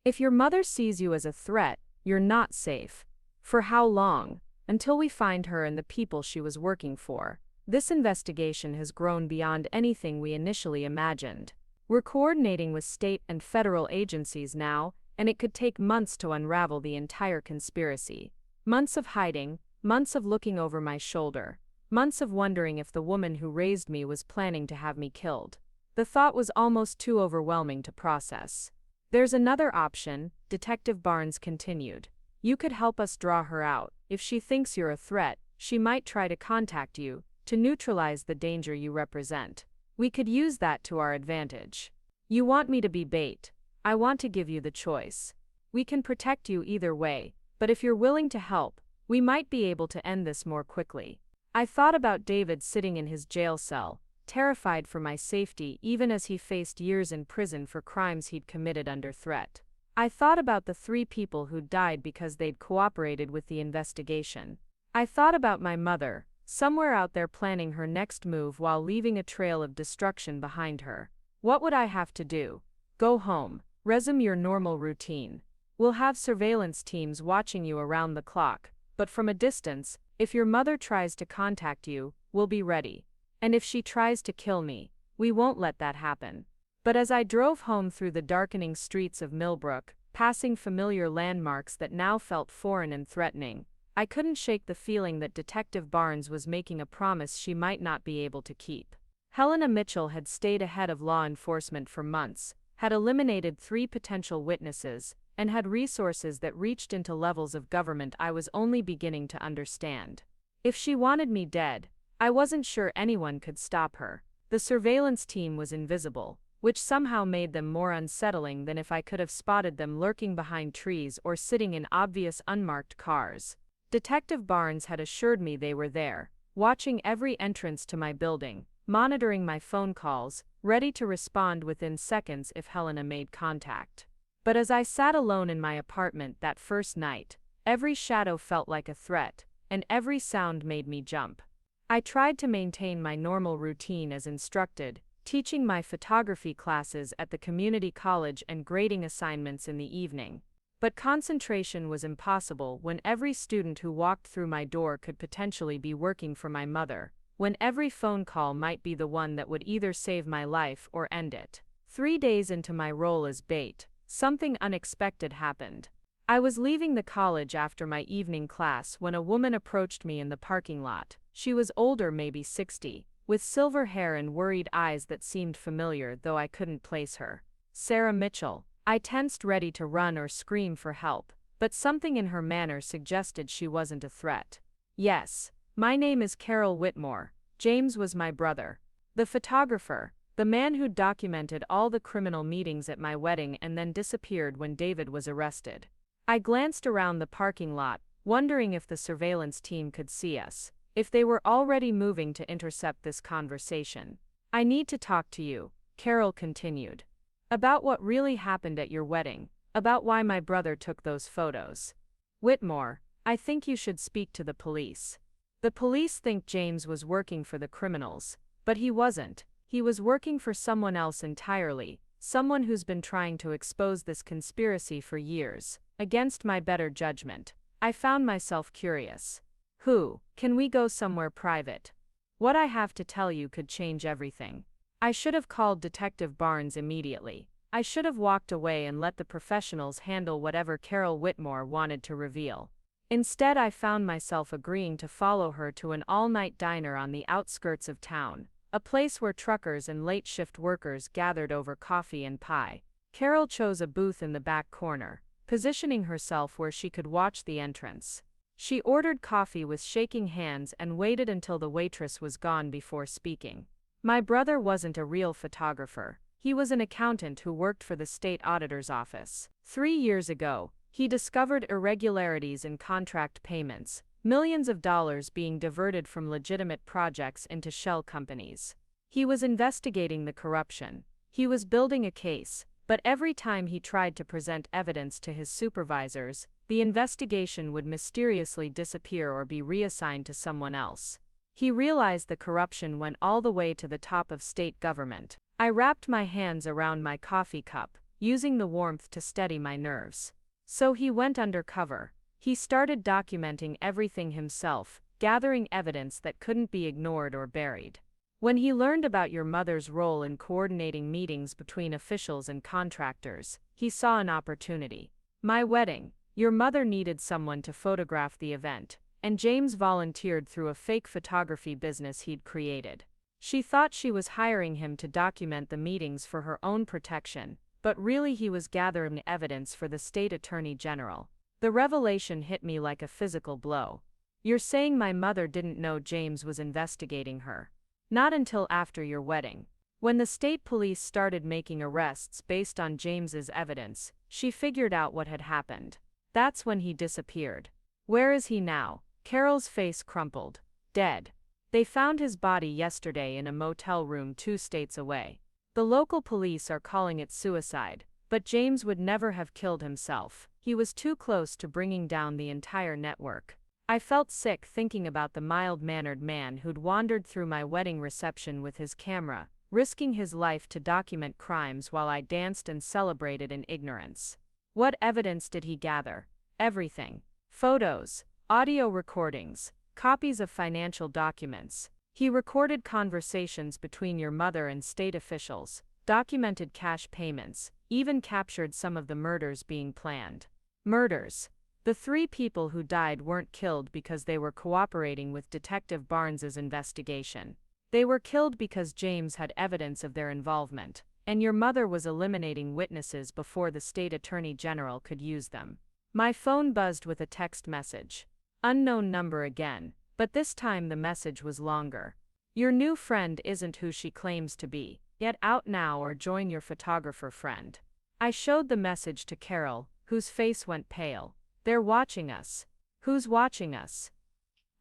If your mother sees you as a threat, you're not safe. For how long? Until we find her and the people she was working for. This investigation has grown beyond anything we initially imagined. We're coordinating with state and federal agencies now, and it could take months to unravel the entire conspiracy. Months of hiding, months of looking over my shoulder, months of wondering if the woman who raised me was planning to have me killed. The thought was almost too overwhelming to process. There's another option, Detective Barnes continued. You could help us draw her out. If she thinks you're a threat, she might try to contact you, to neutralize the danger you represent. We could use that to our advantage. You want me to be bait. I want to give you the choice. We can protect you either way, but if you're willing to help, we might be able to end this more quickly. I thought about David sitting in his jail cell, terrified for my safety even as he faced years in prison for crimes he'd committed under threat. I thought about the 3 people who'd died because they'd cooperated with the investigation. I thought about my mother, somewhere out there planning her next move while leaving a trail of destruction behind her. What would I have to do? Go home, resume your normal routine. We'll have surveillance teams watching you around the clock, but from a distance, if your mother tries to contact you, we'll be ready. And if she tries to kill me, we won't let that happen. But as I drove home through the darkening streets of Millbrook, passing familiar landmarks that now felt foreign and threatening, I couldn't shake the feeling that Detective Barnes was making a promise she might not be able to keep. Helena Mitchell had stayed ahead of law enforcement for months, had eliminated 3 potential witnesses, and had resources that reached into levels of government I was only beginning to understand. If she wanted me dead, I wasn't sure anyone could stop her. The surveillance team was invisible, which somehow made them more unsettling than if I could have spotted them lurking behind trees or sitting in obvious unmarked cars. Detective Barnes had assured me they were there, watching every entrance to my building, monitoring my phone calls, ready to respond within seconds if Helena made contact. But as I sat alone in my apartment that first night, every shadow felt like a threat, and every sound made me jump. I tried to maintain my normal routine as instructed, teaching my photography classes at the community college and grading assignments in the evening. But concentration was impossible when every student who walked through my door could potentially be working for my mother, when every phone call might be the one that would either save my life or end it. 3 days into my role as bait, something unexpected happened. I was leaving the college after my evening class when a woman approached me in the parking lot. She was older, maybe 60, with silver hair and worried eyes that seemed familiar though I couldn't place her. Sarah Mitchell. I tensed, ready to run or scream for help, but something in her manner suggested she wasn't a threat. Yes, My name is Carol Whitmore. James was my brother. The photographer, the man who documented all the criminal meetings at my wedding and then disappeared when David was arrested. I glanced around the parking lot, wondering if the surveillance team could see us, if they were already moving to intercept this conversation. I need to talk to you, Carol continued. About what really happened at your wedding, about why my brother took those photos. Whitmore, I think you should speak to the police. The police think James was working for the criminals, but he wasn't. He was working for someone else entirely, someone who's been trying to expose this conspiracy for years. Against my better judgment, I found myself curious. Who? Can we go somewhere private? What I have to tell you could change everything. I should have called Detective Barnes immediately. I should have walked away and let the professionals handle whatever Carol Whitmore wanted to reveal. Instead, I found myself agreeing to follow her to an all-night diner on the outskirts of town, a place where truckers and late-shift workers gathered over coffee and pie. Carol chose a booth in the back corner, positioning herself where she could watch the entrance. She ordered coffee with shaking hands and waited until the waitress was gone before speaking. My brother wasn't a real photographer. He was an accountant who worked for the state auditor's office. 3 years ago, he discovered irregularities in contract payments, millions of dollars being diverted from legitimate projects into shell companies. He was investigating the corruption. He was building a case, but every time he tried to present evidence to his supervisors, the investigation would mysteriously disappear or be reassigned to someone else. He realized the corruption went all the way to the top of state government. I wrapped my hands around my coffee cup, using the warmth to steady my nerves. So he went undercover. He started documenting everything himself, gathering evidence that couldn't be ignored or buried. When he learned about your mother's role in coordinating meetings between officials and contractors, he saw an opportunity. My wedding. Your mother needed someone to photograph the event, and James volunteered through a fake photography business he'd created. She thought she was hiring him to document the meetings for her own protection, but really he was gathering evidence for the state attorney general. The revelation hit me like a physical blow. You're saying my mother didn't know James was investigating her? Not until after your wedding. When the state police started making arrests based on James's evidence, she figured out what had happened. That's when he disappeared. Where is he now? Carol's face crumpled. Dead. They found his body yesterday in a motel room 2 states away. The local police are calling it suicide, but James would never have killed himself. He was too close to bringing down the entire network. I felt sick thinking about the mild-mannered man who'd wandered through my wedding reception with his camera, risking his life to document crimes while I danced and celebrated in ignorance. What evidence did he gather? Everything. Photos, audio recordings, copies of financial documents. He recorded conversations between your mother and state officials, documented cash payments, even captured some of the murders being planned. Murders. The 3 people who died weren't killed because they were cooperating with Detective Barnes's investigation. They were killed because James had evidence of their involvement, and your mother was eliminating witnesses before the state attorney general could use them. My phone buzzed with a text message. Unknown number again, but this time the message was longer. Your new friend isn't who she claims to be. Get out now or join your photographer friend. I showed the message to Carol, whose face went pale. They're watching us. Who's watching us?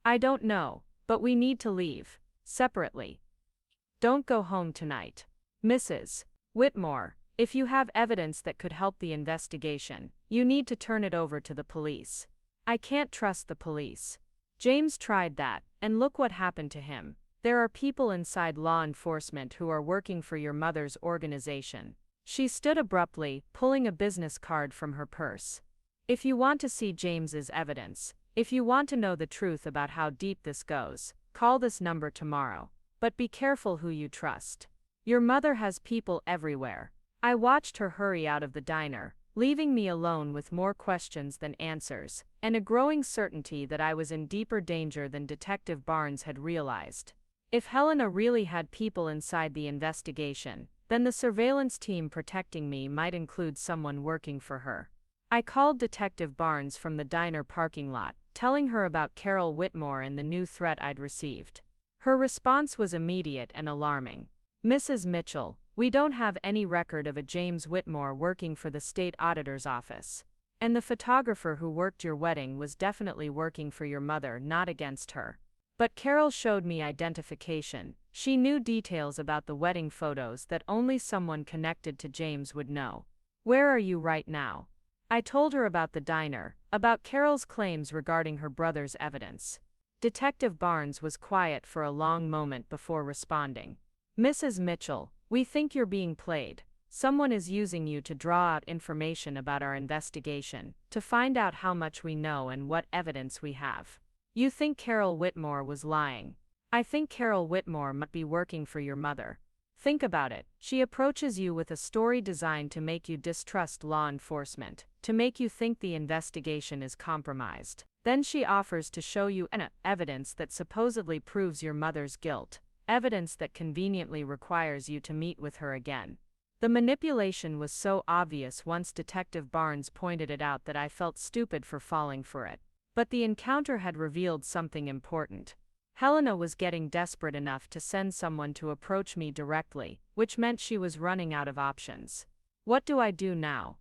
I don't know, but we need to leave. Separately. Don't go home tonight. Mrs. Whitmore, if you have evidence that could help the investigation, you need to turn it over to the police. I can't trust the police. James tried that, and look what happened to him. There are people inside law enforcement who are working for your mother's organization. She stood abruptly, pulling a business card from her purse. If you want to see James's evidence, if you want to know the truth about how deep this goes, call this number tomorrow. But be careful who you trust. Your mother has people everywhere. I watched her hurry out of the diner, leaving me alone with more questions than answers, and a growing certainty that I was in deeper danger than Detective Barnes had realized. If Helena really had people inside the investigation, then the surveillance team protecting me might include someone working for her. I called Detective Barnes from the diner parking lot, telling her about Carol Whitmore and the new threat I'd received. Her response was immediate and alarming. "Mrs. Mitchell, we don't have any record of a James Whitmore working for the state auditor's office. And the photographer who worked your wedding was definitely working for your mother, not against her." But Carol showed me identification. She knew details about the wedding photos that only someone connected to James would know. "Where are you right now?" I told her about the diner, about Carol's claims regarding her brother's evidence. Detective Barnes was quiet for a long moment before responding. "Mrs. Mitchell, we think you're being played. Someone is using you to draw out information about our investigation, to find out how much we know and what evidence we have. You think Carol Whitmore was lying. I think Carol Whitmore might be working for your mother. Think about it. She approaches you with a story designed to make you distrust law enforcement, to make you think the investigation is compromised. Then she offers to show you evidence that supposedly proves your mother's guilt, evidence that conveniently requires you to meet with her again." The manipulation was so obvious once Detective Barnes pointed it out that I felt stupid for falling for it. But the encounter had revealed something important. Helena was getting desperate enough to send someone to approach me directly, which meant she was running out of options. What do I do now?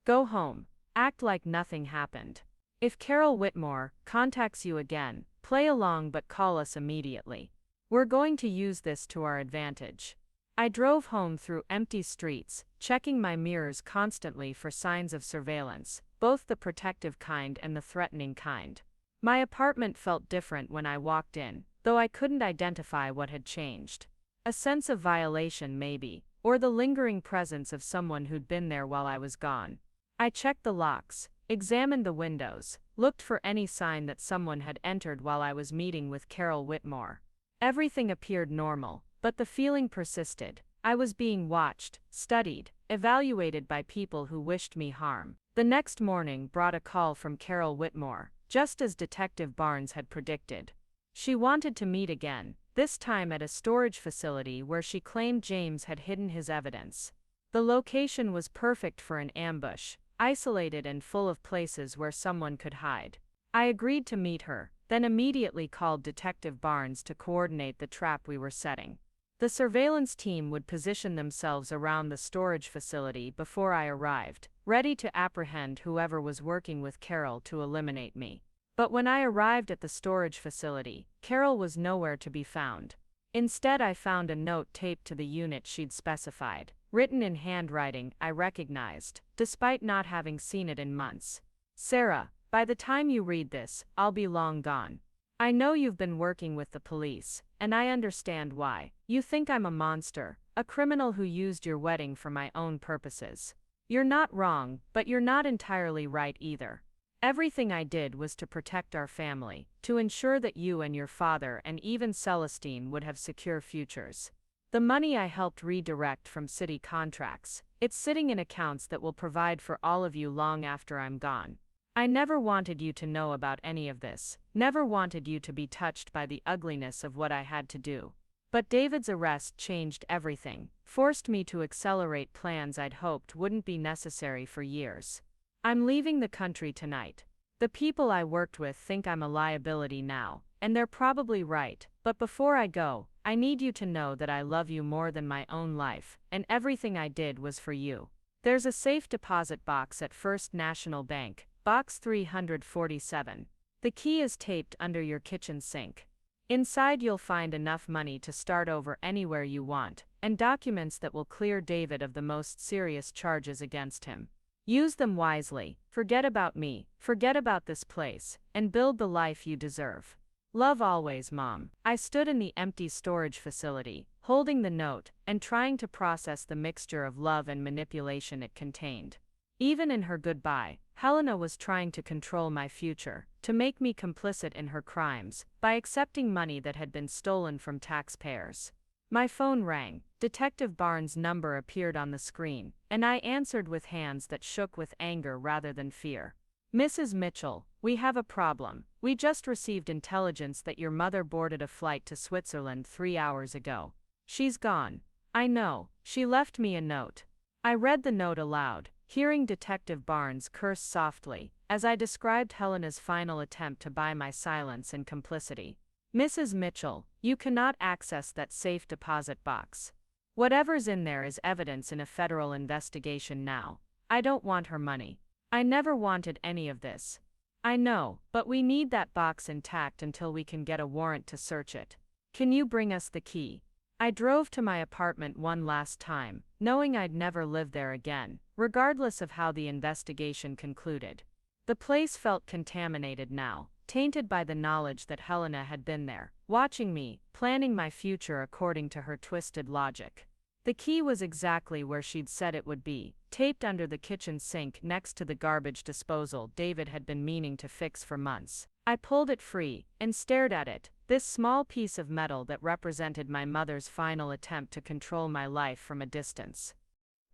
Go home. Act like nothing happened. If Carol Whitmore contacts you again, play along but call us immediately. We're going to use this to our advantage. I drove home through empty streets, checking my mirrors constantly for signs of surveillance, both the protective kind and the threatening kind. My apartment felt different when I walked in, though I couldn't identify what had changed. A sense of violation maybe, or the lingering presence of someone who'd been there while I was gone. I checked the locks, examined the windows, looked for any sign that someone had entered while I was meeting with Carol Whitmore. Everything appeared normal, but the feeling persisted. I was being watched, studied, evaluated by people who wished me harm. The next morning brought a call from Carol Whitmore, just as Detective Barnes had predicted. She wanted to meet again, this time at a storage facility where she claimed James had hidden his evidence. The location was perfect for an ambush, isolated and full of places where someone could hide. I agreed to meet her, then immediately called Detective Barnes to coordinate the trap we were setting. The surveillance team would position themselves around the storage facility before I arrived, ready to apprehend whoever was working with Carol to eliminate me. But when I arrived at the storage facility, Carol was nowhere to be found. Instead, I found a note taped to the unit she'd specified, written in handwriting I recognized, despite not having seen it in months. "Sarah, by the time you read this, I'll be long gone. I know you've been working with the police, and I understand why. You think I'm a monster, a criminal who used your wedding for my own purposes. You're not wrong, but you're not entirely right either. Everything I did was to protect our family, to ensure that you and your father and even Celestine would have secure futures. The money I helped redirect from city contracts, it's sitting in accounts that will provide for all of you long after I'm gone. I never wanted you to know about any of this, never wanted you to be touched by the ugliness of what I had to do. But David's arrest changed everything, forced me to accelerate plans I'd hoped wouldn't be necessary for years. I'm leaving the country tonight. The people I worked with think I'm a liability now, and they're probably right, but before I go, I need you to know that I love you more than my own life, and everything I did was for you. There's a safe deposit box at First National Bank, Box 347. The key is taped under your kitchen sink. Inside you'll find enough money to start over anywhere you want, and documents that will clear David of the most serious charges against him. Use them wisely, forget about me, forget about this place, and build the life you deserve. Love always, Mom." I stood in the empty storage facility, holding the note, and trying to process the mixture of love and manipulation it contained. Even in her goodbye, Helena was trying to control my future, to make me complicit in her crimes, by accepting money that had been stolen from taxpayers. My phone rang, Detective Barnes' number appeared on the screen, and I answered with hands that shook with anger rather than fear. "Mrs. Mitchell, we have a problem. We just received intelligence that your mother boarded a flight to Switzerland 3 hours ago. She's gone. I know, she left me a note." I read the note aloud. hearing Detective Barnes curse softly as I described Helena's final attempt to buy my silence and complicity. "Mrs. Mitchell, you cannot access that safe deposit box. Whatever's in there is evidence in a federal investigation now. I don't want her money. I never wanted any of this. I know, but we need that box intact until we can get a warrant to search it. Can you bring us the key?" I drove to my apartment one last time, knowing I'd never live there again, regardless of how the investigation concluded. The place felt contaminated now, tainted by the knowledge that Helena had been there, watching me, planning my future according to her twisted logic. The key was exactly where she'd said it would be, taped under the kitchen sink next to the garbage disposal David had been meaning to fix for months. I pulled it free and stared at it, this small piece of metal that represented my mother's final attempt to control my life from a distance.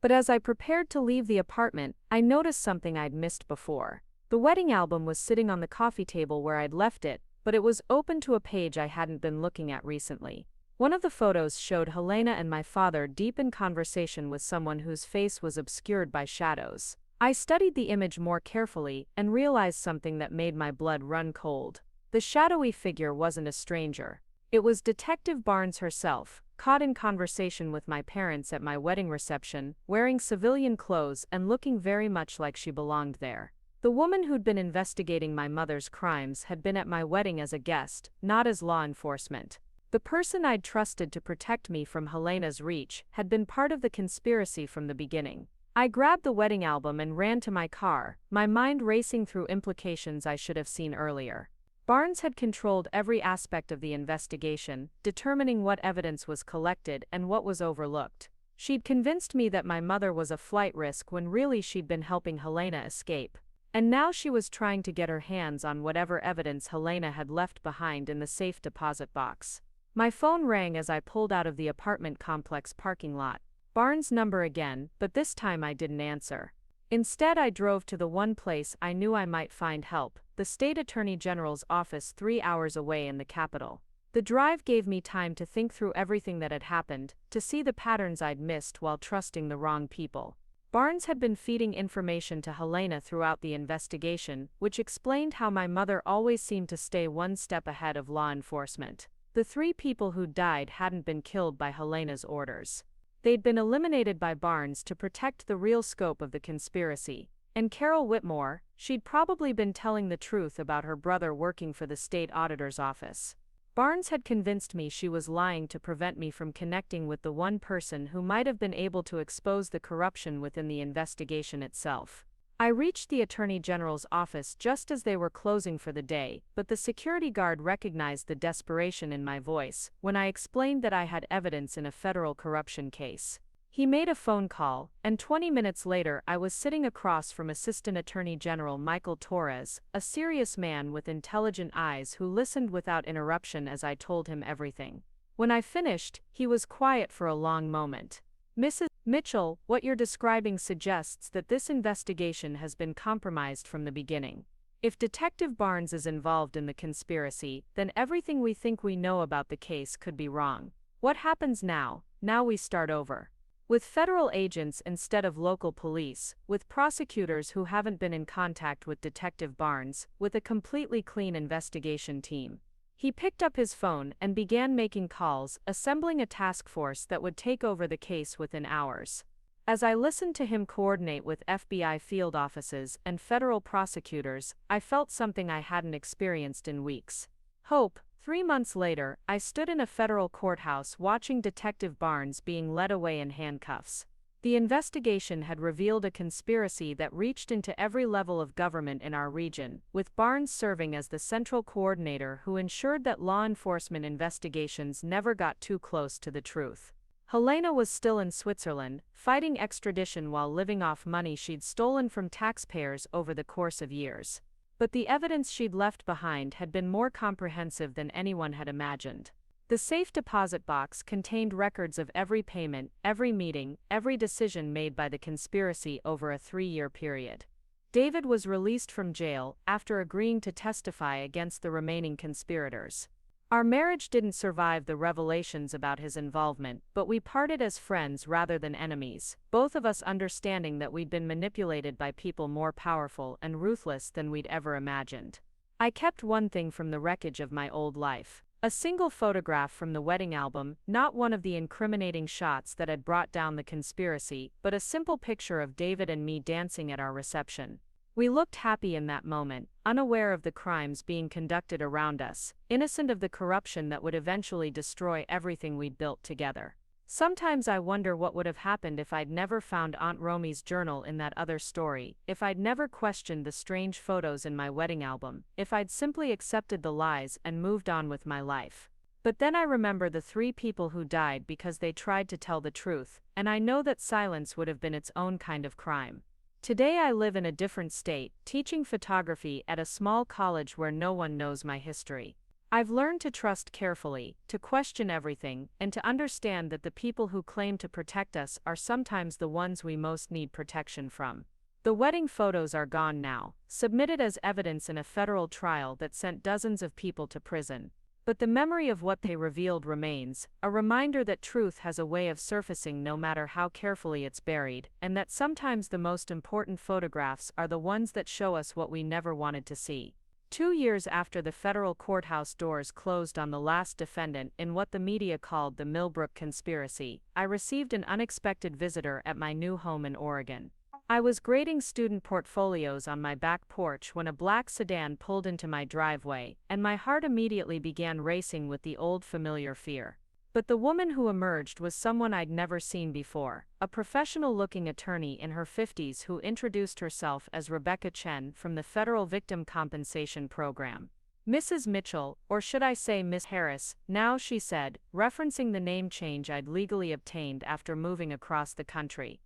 But as I prepared to leave the apartment, I noticed something I'd missed before. The wedding album was sitting on the coffee table where I'd left it, but it was open to a page I hadn't been looking at recently. One of the photos showed Helena and my father deep in conversation with someone whose face was obscured by shadows. I studied the image more carefully and realized something that made my blood run cold. The shadowy figure wasn't a stranger. It was Detective Barnes herself, caught in conversation with my parents at my wedding reception, wearing civilian clothes and looking very much like she belonged there. The woman who'd been investigating my mother's crimes had been at my wedding as a guest, not as law enforcement. The person I'd trusted to protect me from Helena's reach had been part of the conspiracy from the beginning. I grabbed the wedding album and ran to my car, my mind racing through implications I should have seen earlier. Barnes had controlled every aspect of the investigation, determining what evidence was collected and what was overlooked. She'd convinced me that my mother was a flight risk when really she'd been helping Helena escape. And now she was trying to get her hands on whatever evidence Helena had left behind in the safe deposit box. My phone rang as I pulled out of the apartment complex parking lot. Barnes' number again, but this time I didn't answer. Instead, I drove to the one place I knew I might find help, the State Attorney General's office 3 hours away in the capital. The drive gave me time to think through everything that had happened, to see the patterns I'd missed while trusting the wrong people. Barnes had been feeding information to Helena throughout the investigation, which explained how my mother always seemed to stay one step ahead of law enforcement. The 3 people who'd died hadn't been killed by Helena's orders. They'd been eliminated by Barnes to protect the real scope of the conspiracy. And Carol Whitmore, she'd probably been telling the truth about her brother working for the state auditor's office. Barnes had convinced me she was lying to prevent me from connecting with the one person who might have been able to expose the corruption within the investigation itself. I reached the Attorney General's office just as they were closing for the day, but the security guard recognized the desperation in my voice when I explained that I had evidence in a federal corruption case. He made a phone call, and 20 minutes later I was sitting across from Assistant Attorney General Michael Torres, a serious man with intelligent eyes who listened without interruption as I told him everything. When I finished, he was quiet for a long moment. "Mrs. Mitchell, what you're describing suggests that this investigation has been compromised from the beginning. If Detective Barnes is involved in the conspiracy, then everything we think we know about the case could be wrong. What happens now? Now we start over. With federal agents instead of local police, with prosecutors who haven't been in contact with Detective Barnes, with a completely clean investigation team." He picked up his phone and began making calls, assembling a task force that would take over the case within hours. As I listened to him coordinate with FBI field offices and federal prosecutors, I felt something I hadn't experienced in weeks. Hope. 3 months later, I stood in a federal courthouse watching Detective Barnes being led away in handcuffs. The investigation had revealed a conspiracy that reached into every level of government in our region, with Barnes serving as the central coordinator who ensured that law enforcement investigations never got too close to the truth. Helena was still in Switzerland, fighting extradition while living off money she'd stolen from taxpayers over the course of years. But the evidence she'd left behind had been more comprehensive than anyone had imagined. The safe deposit box contained records of every payment, every meeting, every decision made by the conspiracy over a 3-year period. David was released from jail after agreeing to testify against the remaining conspirators. Our marriage didn't survive the revelations about his involvement, but we parted as friends rather than enemies, both of us understanding that we'd been manipulated by people more powerful and ruthless than we'd ever imagined. I kept one thing from the wreckage of my old life. A single photograph from the wedding album, not one of the incriminating shots that had brought down the conspiracy, but a simple picture of David and me dancing at our reception. We looked happy in that moment, unaware of the crimes being conducted around us, innocent of the corruption that would eventually destroy everything we'd built together. Sometimes I wonder what would have happened if I'd never found Aunt Romy's journal in that other story, if I'd never questioned the strange photos in my wedding album, if I'd simply accepted the lies and moved on with my life. But then I remember the 3 people who died because they tried to tell the truth, and I know that silence would have been its own kind of crime. Today I live in a different state, teaching photography at a small college where no one knows my history. I've learned to trust carefully, to question everything, and to understand that the people who claim to protect us are sometimes the ones we most need protection from. The wedding photos are gone now, submitted as evidence in a federal trial that sent dozens of people to prison. But the memory of what they revealed remains, a reminder that truth has a way of surfacing no matter how carefully it's buried, and that sometimes the most important photographs are the ones that show us what we never wanted to see. 2 years after the federal courthouse doors closed on the last defendant in what the media called the Millbrook conspiracy, I received an unexpected visitor at my new home in Oregon. I was grading student portfolios on my back porch when a black sedan pulled into my driveway, and my heart immediately began racing with the old familiar fear. But the woman who emerged was someone I'd never seen before, a professional-looking attorney in her 50s who introduced herself as Rebecca Chen from the Federal Victim Compensation Program. Mrs. Mitchell, or should I say Miss Harris, now, she said, referencing the name change I'd legally obtained after moving across the country.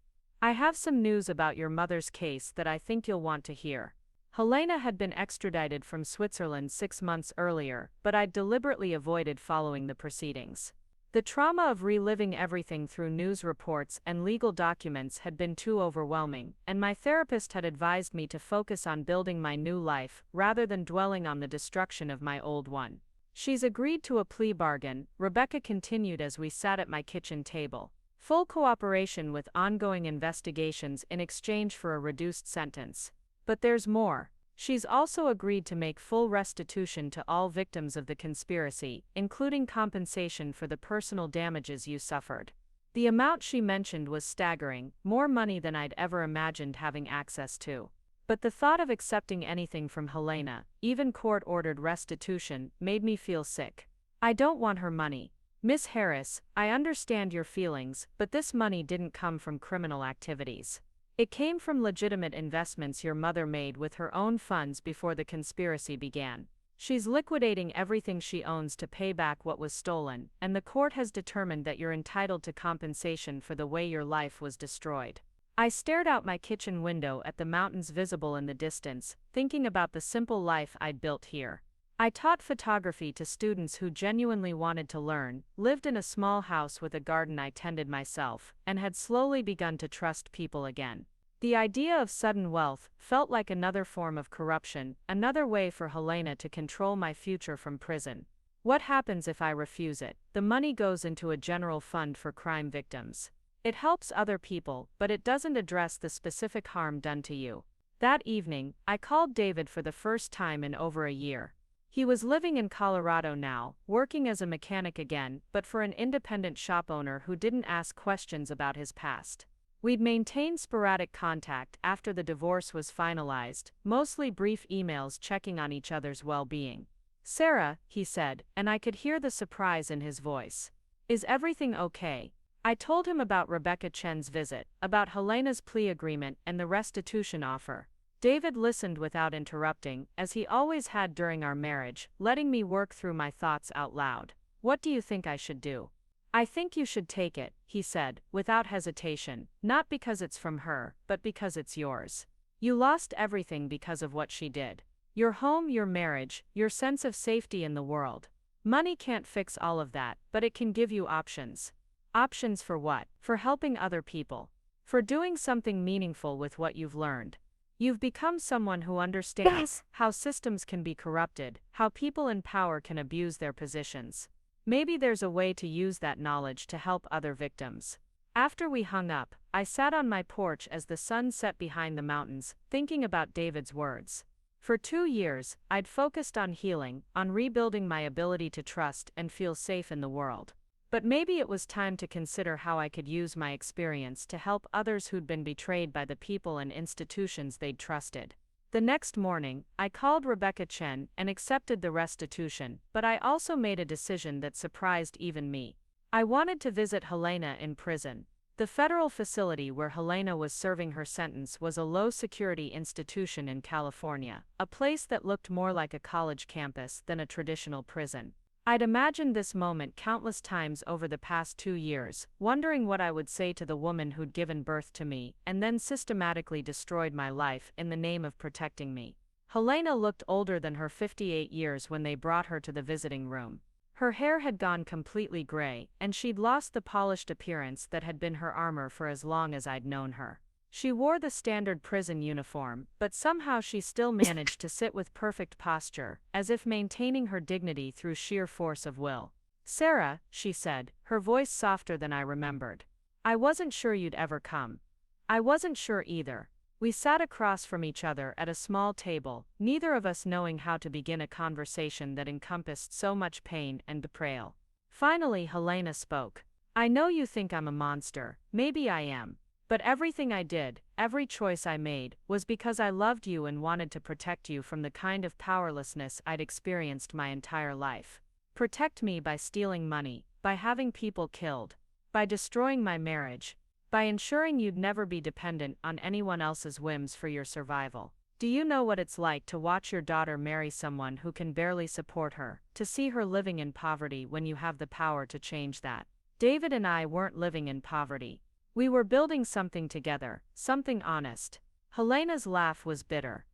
I have some news about your mother's case that I think you'll want to hear. Helena had been extradited from Switzerland 6 months earlier, but I'd deliberately avoided following the proceedings. The trauma of reliving everything through news reports and legal documents had been too overwhelming, and my therapist had advised me to focus on building my new life rather than dwelling on the destruction of my old one. She's agreed to a plea bargain, Rebecca continued as we sat at my kitchen table. Full cooperation with ongoing investigations in exchange for a reduced sentence. But there's more. She's also agreed to make full restitution to all victims of the conspiracy, including compensation for the personal damages you suffered. The amount she mentioned was staggering, more money than I'd ever imagined having access to. But the thought of accepting anything from Helena, even court-ordered restitution, made me feel sick. I don't want her money. Miss Harris, I understand your feelings, but this money didn't come from criminal activities. It came from legitimate investments your mother made with her own funds before the conspiracy began. She's liquidating everything she owns to pay back what was stolen, and the court has determined that you're entitled to compensation for the way your life was destroyed. I stared out my kitchen window at the mountains visible in the distance, thinking about the simple life I'd built here. I taught photography to students who genuinely wanted to learn, lived in a small house with a garden I tended myself, and had slowly begun to trust people again. The idea of sudden wealth felt like another form of corruption, another way for Helena to control my future from prison. What happens if I refuse it? The money goes into a general fund for crime victims. It helps other people, but it doesn't address the specific harm done to you. That evening, I called David for the first time in over a year. He was living in Colorado now, working as a mechanic again, but for an independent shop owner who didn't ask questions about his past. We'd maintained sporadic contact after the divorce was finalized, mostly brief emails checking on each other's well-being. "Sarah," he said, and I could hear the surprise in his voice. "Is everything okay?" I told him about Rebecca Chen's visit, about Helena's plea agreement and the restitution offer. David listened without interrupting, as he always had during our marriage, letting me work through my thoughts out loud. "What do you think I should do?" "I think you should take it," he said, without hesitation, "not because it's from her, but because it's yours. You lost everything because of what she did. Your home, your marriage, your sense of safety in the world. Money can't fix all of that, but it can give you options. Options for what? For helping other people. For doing something meaningful with what you've learned. You've become someone who understands how systems can be corrupted, how people in power can abuse their positions. Maybe there's a way to use that knowledge to help other victims. After we hung up, I sat on my porch as the sun set behind the mountains, thinking about David's words. For 2 years, I'd focused on healing, on rebuilding my ability to trust and feel safe in the world. But maybe it was time to consider how I could use my experience to help others who'd been betrayed by the people and institutions they'd trusted. The next morning, I called Rebecca Chen and accepted the restitution, but I also made a decision that surprised even me. I wanted to visit Helena in prison. The federal facility where Helena was serving her sentence was a low-security institution in California, a place that looked more like a college campus than a traditional prison. I'd imagined this moment countless times over the past 2 years, wondering what I would say to the woman who'd given birth to me and then systematically destroyed my life in the name of protecting me. Helena looked older than her 58 years when they brought her to the visiting room. Her hair had gone completely gray, and she'd lost the polished appearance that had been her armor for as long as I'd known her. She wore the standard prison uniform, but somehow she still managed to sit with perfect posture, as if maintaining her dignity through sheer force of will. "Sarah," she said, her voice softer than I remembered. "I wasn't sure you'd ever come." I wasn't sure either. We sat across from each other at a small table, neither of us knowing how to begin a conversation that encompassed so much pain and betrayal. Finally, Helena spoke. "I know you think I'm a monster, maybe I am. But everything I did, every choice I made, was because I loved you and wanted to protect you from the kind of powerlessness I'd experienced my entire life. Protect me by stealing money, by having people killed, by destroying my marriage, by ensuring you'd never be dependent on anyone else's whims for your survival. Do you know what it's like to watch your daughter marry someone who can barely support her, to see her living in poverty when you have the power to change that?" David and I weren't living in poverty. We were building something together, something honest. Helena's laugh was bitter.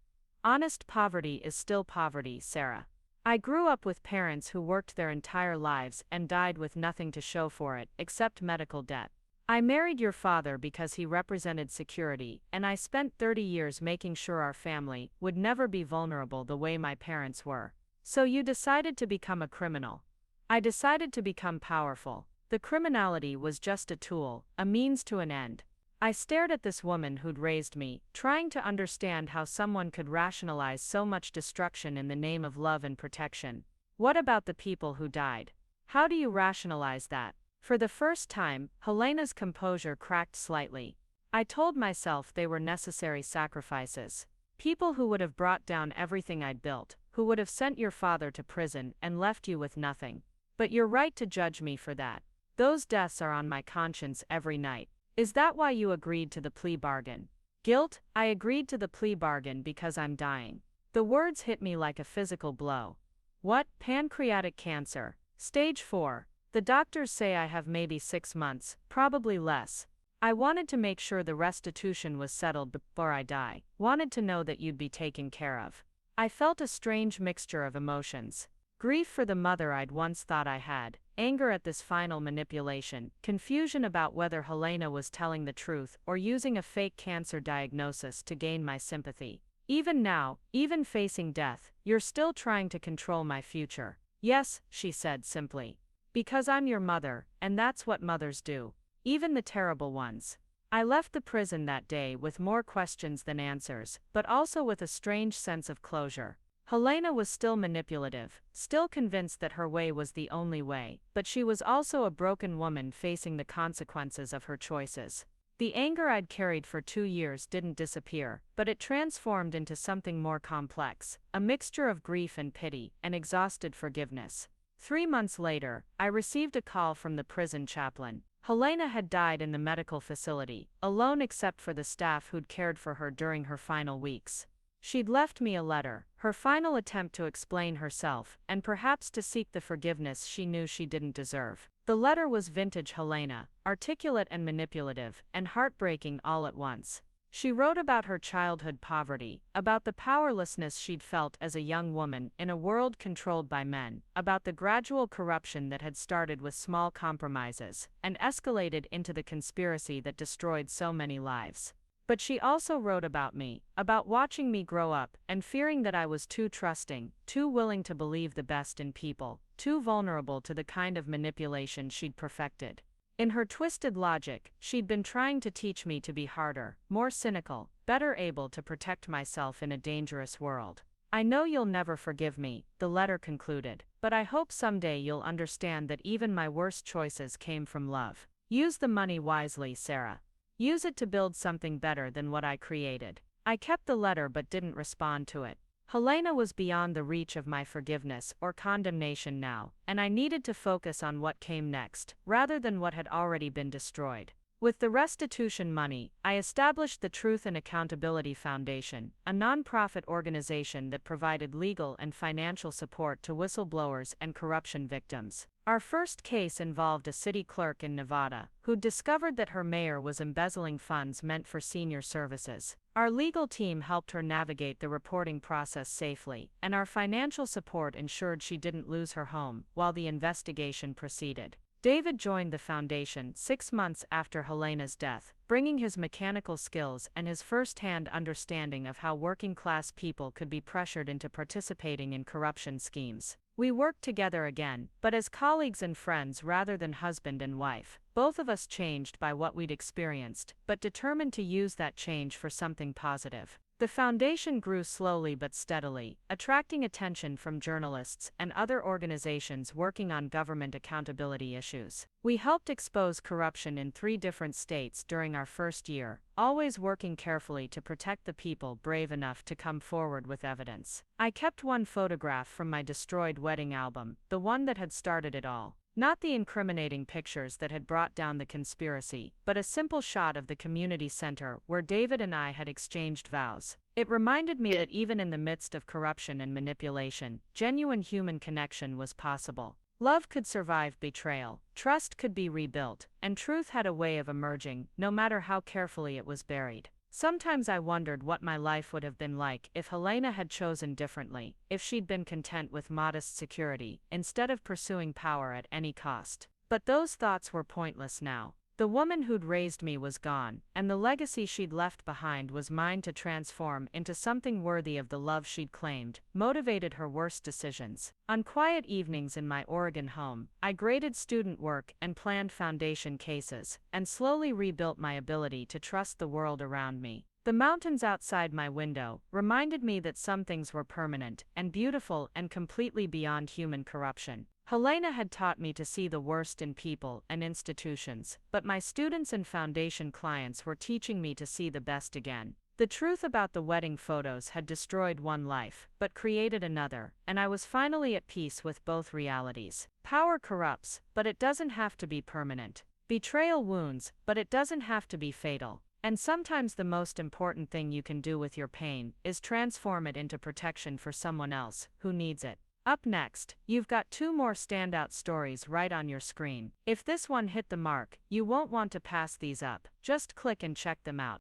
"Honest poverty is still poverty, Sarah. I grew up with parents who worked their entire lives and died with nothing to show for it, except medical debt. I married your father because he represented security, and I spent 30 years making sure our family would never be vulnerable the way my parents were. So you decided to become a criminal. I decided to become powerful. The criminality was just a tool, a means to an end." I stared at this woman who'd raised me, trying to understand how someone could rationalize so much destruction in the name of love and protection. What about the people who died? How do you rationalize that? For the first time, Helena's composure cracked slightly. I told myself they were necessary sacrifices. People who would have brought down everything I'd built, who would have sent your father to prison and left you with nothing. But you're right to judge me for that. Those deaths are on my conscience every night. Is that why you agreed to the plea bargain? Guilt? I agreed to the plea bargain because I'm dying. The words hit me like a physical blow. What? Pancreatic cancer. Stage 4. The doctors say I have maybe 6 months, probably less. I wanted to make sure the restitution was settled before I die, wanted to know that you'd be taken care of. I felt a strange mixture of emotions. Grief for the mother I'd once thought I had, anger at this final manipulation, confusion about whether Helena was telling the truth or using a fake cancer diagnosis to gain my sympathy. Even now, even facing death, you're still trying to control my future. Yes, she said simply. Because I'm your mother, and that's what mothers do. Even the terrible ones. I left the prison that day with more questions than answers, but also with a strange sense of closure. Helena was still manipulative, still convinced that her way was the only way, but she was also a broken woman facing the consequences of her choices. The anger I'd carried for 2 years didn't disappear, but it transformed into something more complex, a mixture of grief and pity, and exhausted forgiveness. 3 months later, I received a call from the prison chaplain. Helena had died in the medical facility, alone except for the staff who'd cared for her during her final weeks. She'd left me a letter, her final attempt to explain herself, and perhaps to seek the forgiveness she knew she didn't deserve. The letter was vintage Helena, articulate and manipulative, and heartbreaking all at once. She wrote about her childhood poverty, about the powerlessness she'd felt as a young woman in a world controlled by men, about the gradual corruption that had started with small compromises and escalated into the conspiracy that destroyed so many lives. But she also wrote about me, about watching me grow up and fearing that I was too trusting, too willing to believe the best in people, too vulnerable to the kind of manipulation she'd perfected. In her twisted logic, she'd been trying to teach me to be harder, more cynical, better able to protect myself in a dangerous world. I know you'll never forgive me, the letter concluded, but I hope someday you'll understand that even my worst choices came from love. Use the money wisely, Sarah. Use it to build something better than what I created. I kept the letter but didn't respond to it. Helena was beyond the reach of my forgiveness or condemnation now, and I needed to focus on what came next, rather than what had already been destroyed. With the restitution money, I established the Truth and Accountability Foundation, a nonprofit organization that provided legal and financial support to whistleblowers and corruption victims. Our first case involved a city clerk in Nevada, who discovered that her mayor was embezzling funds meant for senior services. Our legal team helped her navigate the reporting process safely, and our financial support ensured she didn't lose her home while the investigation proceeded. David joined the foundation 6 months after Helena's death, bringing his mechanical skills and his first-hand understanding of how working-class people could be pressured into participating in corruption schemes. We worked together again, but as colleagues and friends rather than husband and wife. Both of us changed by what we'd experienced, but determined to use that change for something positive. The foundation grew slowly but steadily, attracting attention from journalists and other organizations working on government accountability issues. We helped expose corruption in 3 different states during our first year, always working carefully to protect the people brave enough to come forward with evidence. I kept one photograph from my destroyed wedding album, the one that had started it all. Not the incriminating pictures that had brought down the conspiracy, but a simple shot of the community center where David and I had exchanged vows. It reminded me that even in the midst of corruption and manipulation, genuine human connection was possible. Love could survive betrayal, trust could be rebuilt, and truth had a way of emerging, no matter how carefully it was buried. Sometimes I wondered what my life would have been like if Helena had chosen differently, if she'd been content with modest security, instead of pursuing power at any cost. But those thoughts were pointless now. The woman who'd raised me was gone, and the legacy she'd left behind was mine to transform into something worthy of the love she'd claimed, motivated her worst decisions. On quiet evenings in my Oregon home, I graded student work and planned foundation cases, and slowly rebuilt my ability to trust the world around me. The mountains outside my window reminded me that some things were permanent and beautiful and completely beyond human corruption. Helena had taught me to see the worst in people and institutions, but my students and foundation clients were teaching me to see the best again. The truth about the wedding photos had destroyed one life, but created another, and I was finally at peace with both realities. Power corrupts, but it doesn't have to be permanent. Betrayal wounds, but it doesn't have to be fatal. And sometimes the most important thing you can do with your pain is transform it into protection for someone else who needs it. Up next, you've got 2 more standout stories right on your screen. If this one hit the mark, you won't want to pass these up. Just click and check them out.